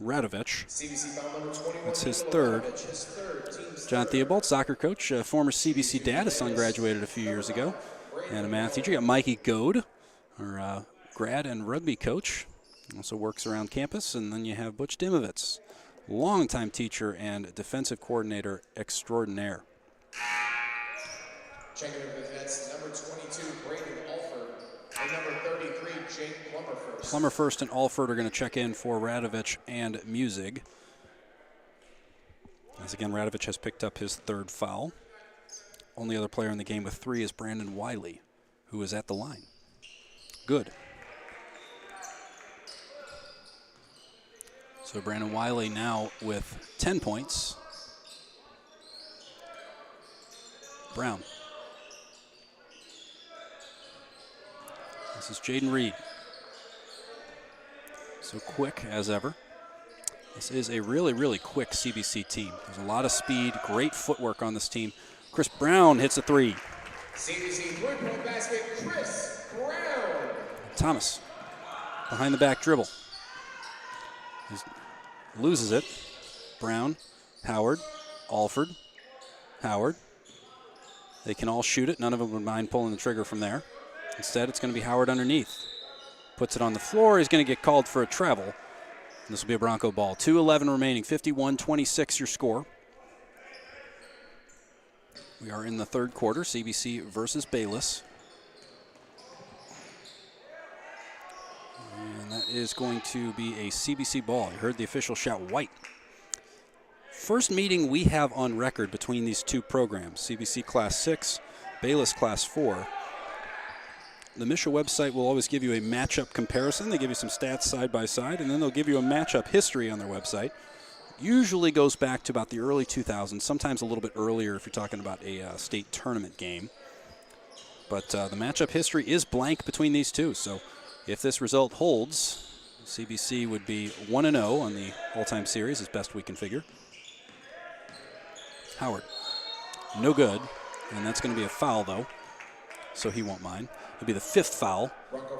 Radovich. CBC foul number 21. That's his third. John Theobald, soccer coach, former CBC dad. His son graduated a few years ago. And a math teacher. You got Mikey Goad, our grad and rugby coach. Also works around campus. And then you have Butch Dimovitz, longtime teacher and defensive coordinator extraordinaire. Checking in for the Cadets, number 22, Brandon Alford, and number 33, Jake Plummerfirst. Plummerfirst and Alford are going to check in for Radovich and Musig. As again, Radovich has picked up his third foul. Only other player in the game with 3 is Brandon Wiley, who is at the line. Good. So Brandon Wiley now with 10 points. Brown. This is Jaden Reed. So quick as ever. This is a really, really quick CBC team. There's a lot of speed, great footwork on this team. Chris Brown hits a 3. CBC three-point basket, Chris Brown. Thomas, behind the back dribble. Loses it. Brown, Howard, Alford, Howard. They can all shoot it. None of them would mind pulling the trigger from there. Instead, it's going to be Howard underneath. Puts it on the floor. He's going to get called for a travel. This will be a Bronco ball. 2:11 remaining, 51-26 your score. We are in the third quarter, CBC versus Bayless. And that is going to be a CBC ball. You heard the official shout white. First meeting we have on record between these two programs, CBC Class 6, Bayless Class 4. The Misha website will always give you a matchup comparison. They give you some stats side by side, and then they'll give you a matchup history on their website. Usually goes back to about the early 2000s, sometimes a little bit earlier if you're talking about a state tournament game. But the matchup history is blank between these two, so if this result holds, CBC would be 1-0 on the all-time series, as best we can figure. Howard, no good, and that's going to be a foul, though, so he won't mind. It'll be the 5th foul,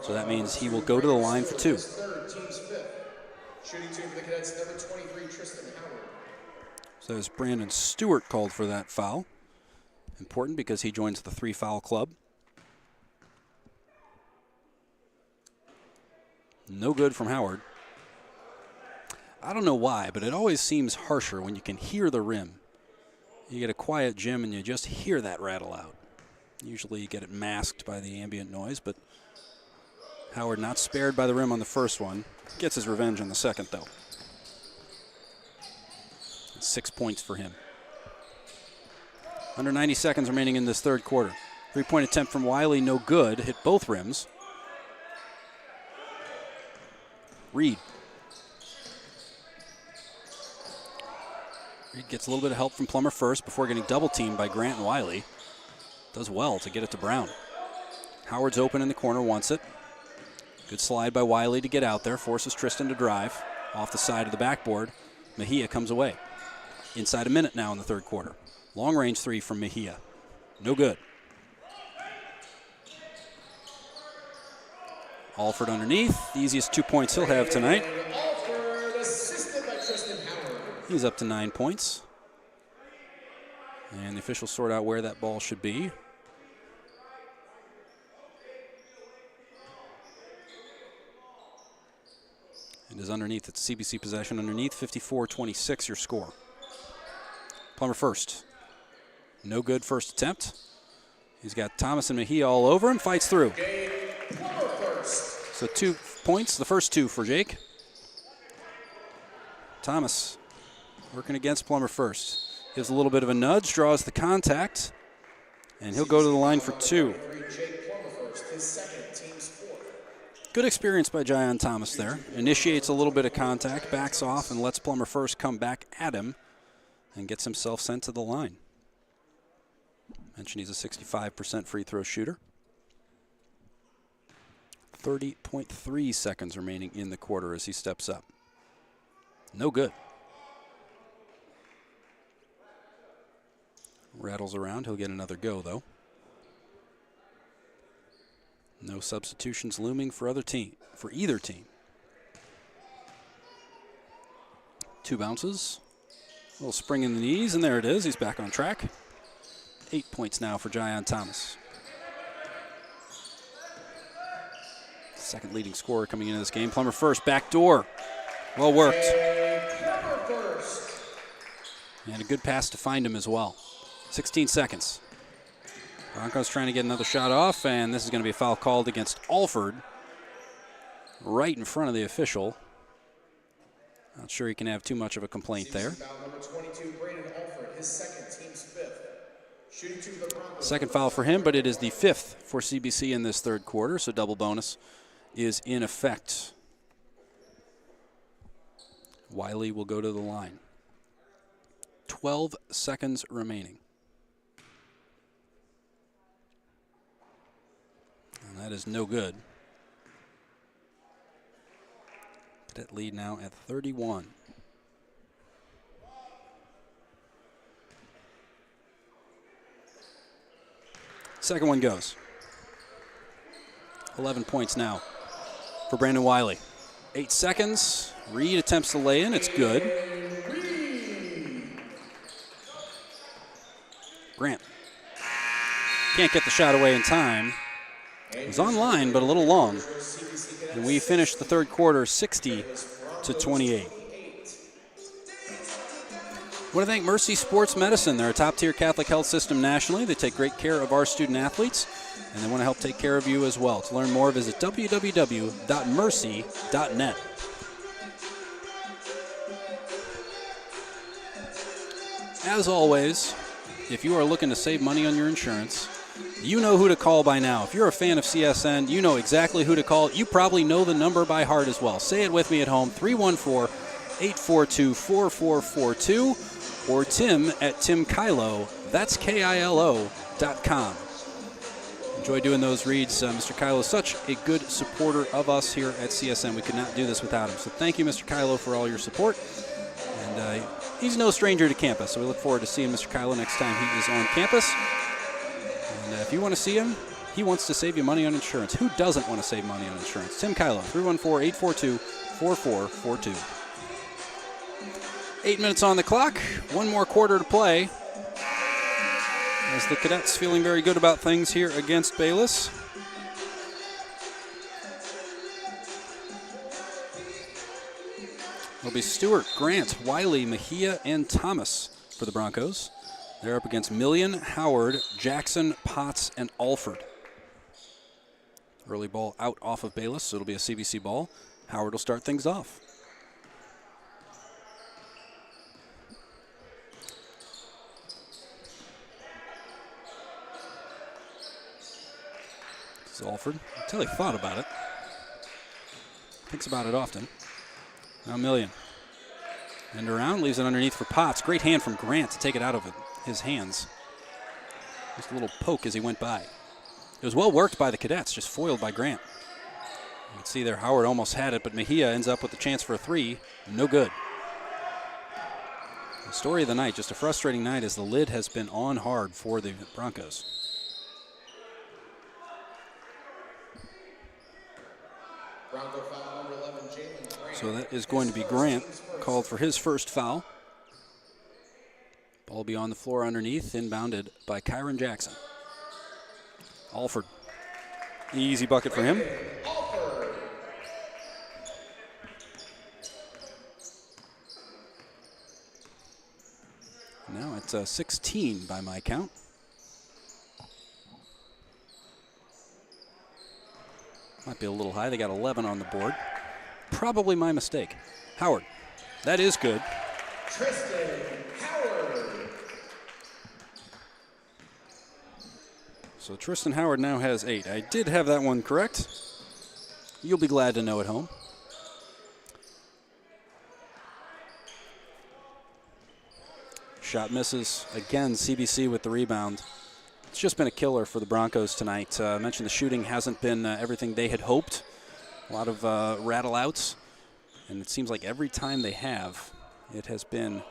so that means he will go to the line for 2. Shooting team for the Cadets, number 23, Tristan Howard. So there's Brandon Stewart called for that foul. Important because he joins the 3-foul club. No good from Howard. I don't know why, but it always seems harsher when you can hear the rim. You get a quiet gym and you just hear that rattle out. Usually you get it masked by the ambient noise, but Howard not spared by the rim on the first one. Gets his revenge on the second, though. 6 points for him. Under 90 seconds remaining in this third quarter. 3-point attempt from Wiley, no good. Hit both rims. Reed. Reed gets a little bit of help from Plummerfirst before getting double-teamed by Grant and Wiley. Does well to get it to Brown. Howard's open in the corner, wants it. Good slide by Wiley to get out there, forces Tristan to drive. Off the side of the backboard, Mejia comes away. Inside a minute now in the third quarter. Long-range 3 from Mejia. No good. Alford underneath. The easiest 2 points he'll have tonight. Alford, assisted by Tristan Howard. He's up to 9 points. And the officials sort out where that ball should be. It is underneath. It's CBC possession underneath. 54-26 your score. Plummerfirst. No good first attempt. He's got Thomas and Mejia all over him. Fights through. So 2 points, the first 2 for Jake. Thomas working against Plummerfirst. Gives a little bit of a nudge, draws the contact, and he'll go to the line for 2. Good experience by Jayon Thomas there. Initiates a little bit of contact, backs off, and lets Plummerfirst come back at him. and gets himself sent to the line. Mentioned he's a 65% free throw shooter. 30.3 seconds remaining in the quarter as he steps up. No good. Rattles around. He'll get another go, though. No substitutions looming for either team. 2 bounces. A little spring in the knees, and there it is. He's back on track. 8 points now for Jayon Thomas. Second leading scorer coming into this game. Plummer first, back door. Well worked. And a good pass to find him as well. 16 seconds. Broncos trying to get another shot off, and this is going to be a foul called against Alford. Right in front of the official. Not sure he can have too much of a complaint there. Second foul for him, but it is the 5th for CBC in this third quarter, so double bonus is in effect. Wiley will go to the line. 12 seconds remaining. And that is no good. Cadet lead now at 31. Second one goes. 11 points now for Brandon Wiley. 8 seconds. Reed attempts to lay in. It's good. Grant can't get the shot away in time. It was online, but a little long. And we finished the third quarter 60-28. I want to thank Mercy Sports Medicine. They're a top-tier Catholic health system nationally. They take great care of our student athletes, and they want to help take care of you as well. To learn more, visit www.mercy.net. As always, if you are looking to save money on your insurance, you know who to call by now. If you're a fan of CSN, you know exactly who to call. You probably know the number by heart as well. Say it with me at home, 314-842-4442, or Tim at timkylo, that's KILO.com. Enjoy doing those reads. Mr. Kylo is such a good supporter of us here at CSN. We could not do this without him. So thank you, Mr. Kylo, for all your support. And he's no stranger to campus, so we look forward to seeing Mr. Kylo next time he is on campus. And if you want to see him, he wants to save you money on insurance. Who doesn't want to save money on insurance? Tim Kylo, 314-842-4442. 8 minutes on the clock. One more quarter to play. As the Cadets feeling very good about things here against Bayless. It'll be Stewart, Grant, Wiley, Mejia, and Thomas for the Broncos. They're up against Million, Howard, Jackson, Potts, and Alford. Early ball out off of Bayless, so it'll be a CBC ball. Howard will start things off. This is Alford. Until he thought about it. Thinks about it often. Now Million. And around, leaves it underneath for Potts. Great hand from Grant to take it out of his hands. Just a little poke as he went by. It was well worked by the Cadets, just foiled by Grant. You can see there Howard almost had it, but Mejia ends up with the chance for a three. No good. The story of the night, just a frustrating night as the lid has been on hard for the Broncos. So that is going to be Grant, called for his first foul. Ball be on the floor underneath, inbounded by Kyron Jackson. Alford, easy bucket for him. Now it's 16 by my count. Might be a little high. They got 11 on the board. Probably my mistake. Howard. That is good. Tristan Howard. So Tristan Howard now has 8. I did have that one correct. You'll be glad to know at home. Shot misses. Again, CBC with the rebound. It's just been a killer for the Broncos tonight. I mentioned the shooting hasn't been everything they had hoped. A lot of rattle-outs. And it seems like every time they have, it has been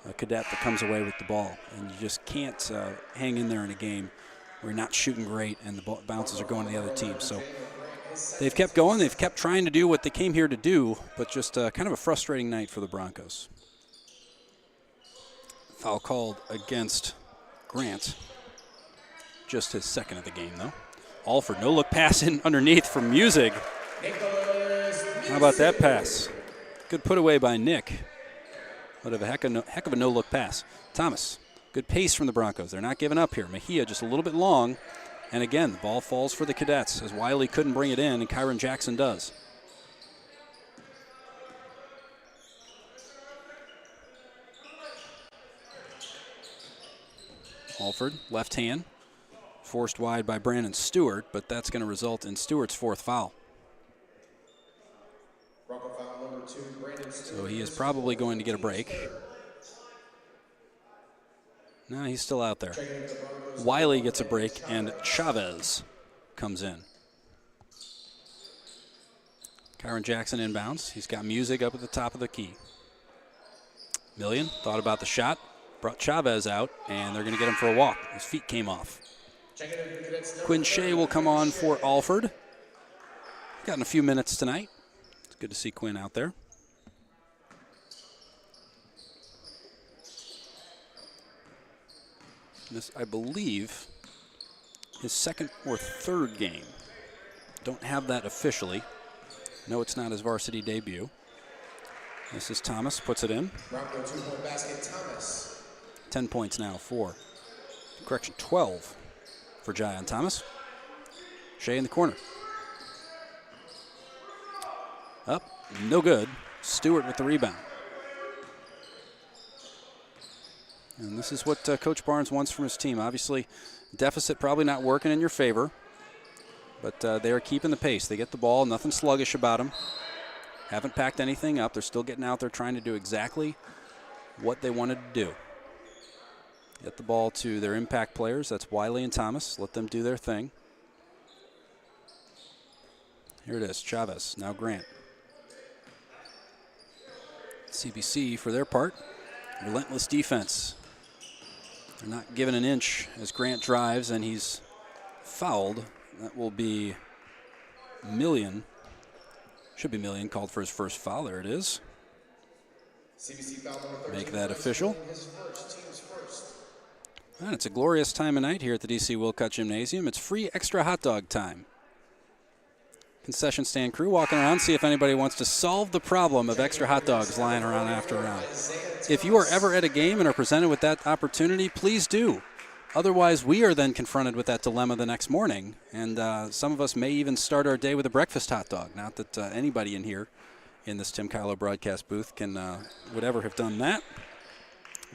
a cadet that comes away with the ball. And you just can't hang in there in a game where you're not shooting great and the bounces are going to the other team. So they've kept going. They've kept trying to do what they came here to do, but just kind of a frustrating night for the Broncos. Foul called against Grant. Just his second of the game, though. Alford, no-look pass in underneath for Music. How about that pass? Good put away by Nick. What a heck of a no-look pass. Thomas, good pace from the Broncos. They're not giving up here. Mejia just a little bit long. And again, the ball falls for the Cadets as Wiley couldn't bring it in, and Kyron Jackson does. Alford, left hand, forced wide by Brandon Stewart, but that's going to result in Stewart's fourth foul. So he is probably going to get a break. No, he's still out there. Wiley gets a break, and Chavez comes in. Kyron Jackson inbounds. He's got Music up at the top of the key. Million thought about the shot, brought Chavez out, and they're going to get him for a walk. His feet came off. Quinn Shea will come on for Alford. Gotten a few minutes tonight. It's good to see Quinn out there. This, I believe, his second or third game. Don't have that officially. No, it's not his varsity debut. This is Thomas, puts it in. Bronco 2-point basket, Thomas. 10 points now for, 12 for Jayon Thomas. Shea in the corner. Up, no good. Stewart with the rebound. And this is what Coach Barnes wants from his team. Obviously, deficit probably not working in your favor, but they are keeping the pace. They get the ball, nothing sluggish about them. Haven't packed anything up. They're still getting out there trying to do exactly what they wanted to do. Get the ball to their impact players. That's Wiley and Thomas. Let them do their thing. Here it is, Chavez, now Grant. CBC, for their part, relentless defense. They're not giving an inch as Grant drives, and he's fouled. That will be Million. Should be Million, called for his first foul. There it is. CBC foul number 13. Make that official. His first, team's first. And it's a glorious time of night here at the DC Wilcott Gymnasium. It's free extra hot dog time. Concession stand crew walking around, see if anybody wants to solve the problem of extra hot dogs lying around after a round. If you are ever at a game and are presented with that opportunity, please do. Otherwise, we are then confronted with that dilemma the next morning, and some of us may even start our day with a breakfast hot dog. Not that anybody in here in this Tim Kylo broadcast booth would ever have done that.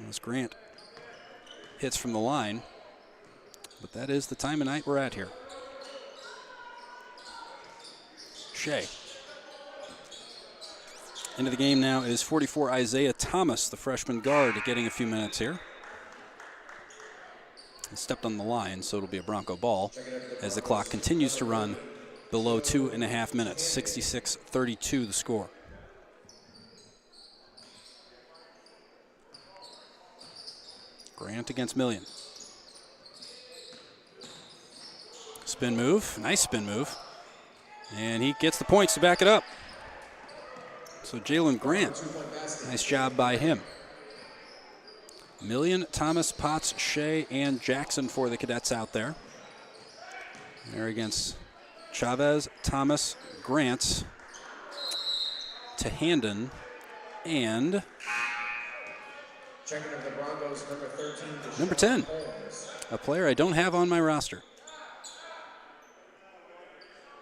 As Grant hits from the line, but that is the time of night we're at here. Shea. Into the game now is 44 Isaiah Thomas, the freshman guard, getting a few minutes here. He stepped on the line, so it'll be a Bronco ball as the clock continues to run below 2.5 minutes. 66-32 the score. Grant against Million. Spin move, nice spin move. And he gets the points to back it up. So Jalen Grant, nice job by him. Million, Thomas, Potts, Shea, and Jackson for the Cadets out there. They're against Chavez, Thomas, Grant, Tehanden, and Checking of the Broncos, number 10, a player I don't have on my roster.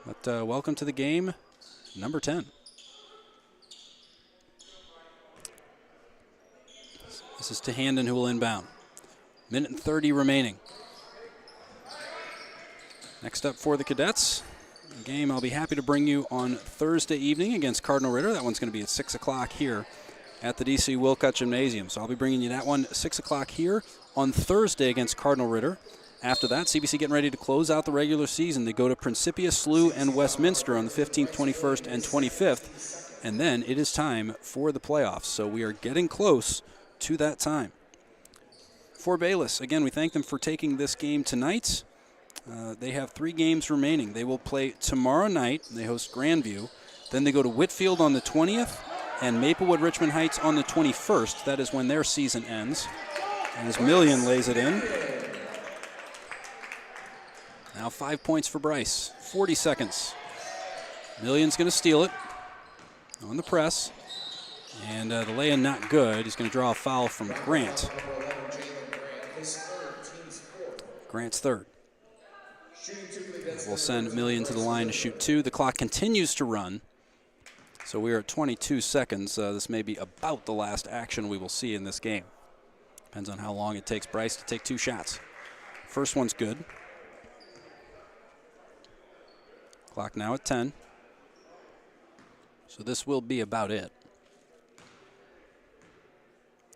But welcome to the game, number 10. This is Tehanden who will inbound. Minute and 30 remaining. Next up for the Cadets, a game I'll be happy to bring you on Thursday evening against Cardinal Ritter. That one's going to be at 6 o'clock here at the DC Wilcott Gymnasium. So I'll be bringing you that one at 6 o'clock here on Thursday against Cardinal Ritter. After that, CBC getting ready to close out the regular season. They go to Principia, SLU, and Westminster on the 15th, 21st, and 25th. And then it is time for the playoffs. So we are getting close to that time. For Bayless, again, we thank them for taking this game tonight. They have 3 games remaining. They will play tomorrow night. They host Grandview. Then they go to Whitfield on the 20th and Maplewood Richmond Heights on the 21st. That is when their season ends. As Million lays it in. Now 5 points for Bryce. 40 seconds. Million's going to steal it on the press. And the lay-in not good. He's going to draw a foul from Grant. Grant's third. We'll send Million to the line to shoot 2. The clock continues to run. So we are at 22 seconds. This may be about the last action we will see in this game. Depends on how long it takes Bryce to take 2 shots. First one's good. Clock now at 10. So this will be about it.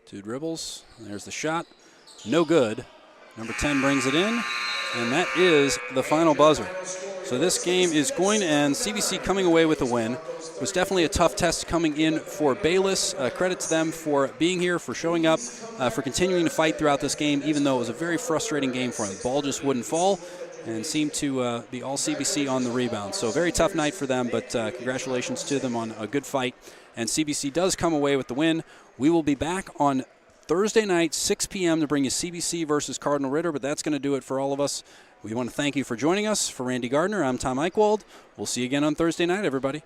2 dribbles. There's the shot. No good. Number 10 brings it in. And that is the final buzzer. So this game is going to end. CBC coming away with a win. It was definitely a tough test coming in for Bayless. Credit to them for being here, for showing up, for continuing to fight throughout this game, even though it was a very frustrating game for them. The ball just wouldn't fall and seemed to be all CBC on the rebound. So very tough night for them, but congratulations to them on a good fight. And CBC does come away with the win. We will be back on Thursday night, 6 p.m. to bring you CBC versus Cardinal Ritter, but that's going to do it for all of us. We want to thank you for joining us. For Randy Gardner, I'm Tom Eichwald. We'll see you again on Thursday night, everybody.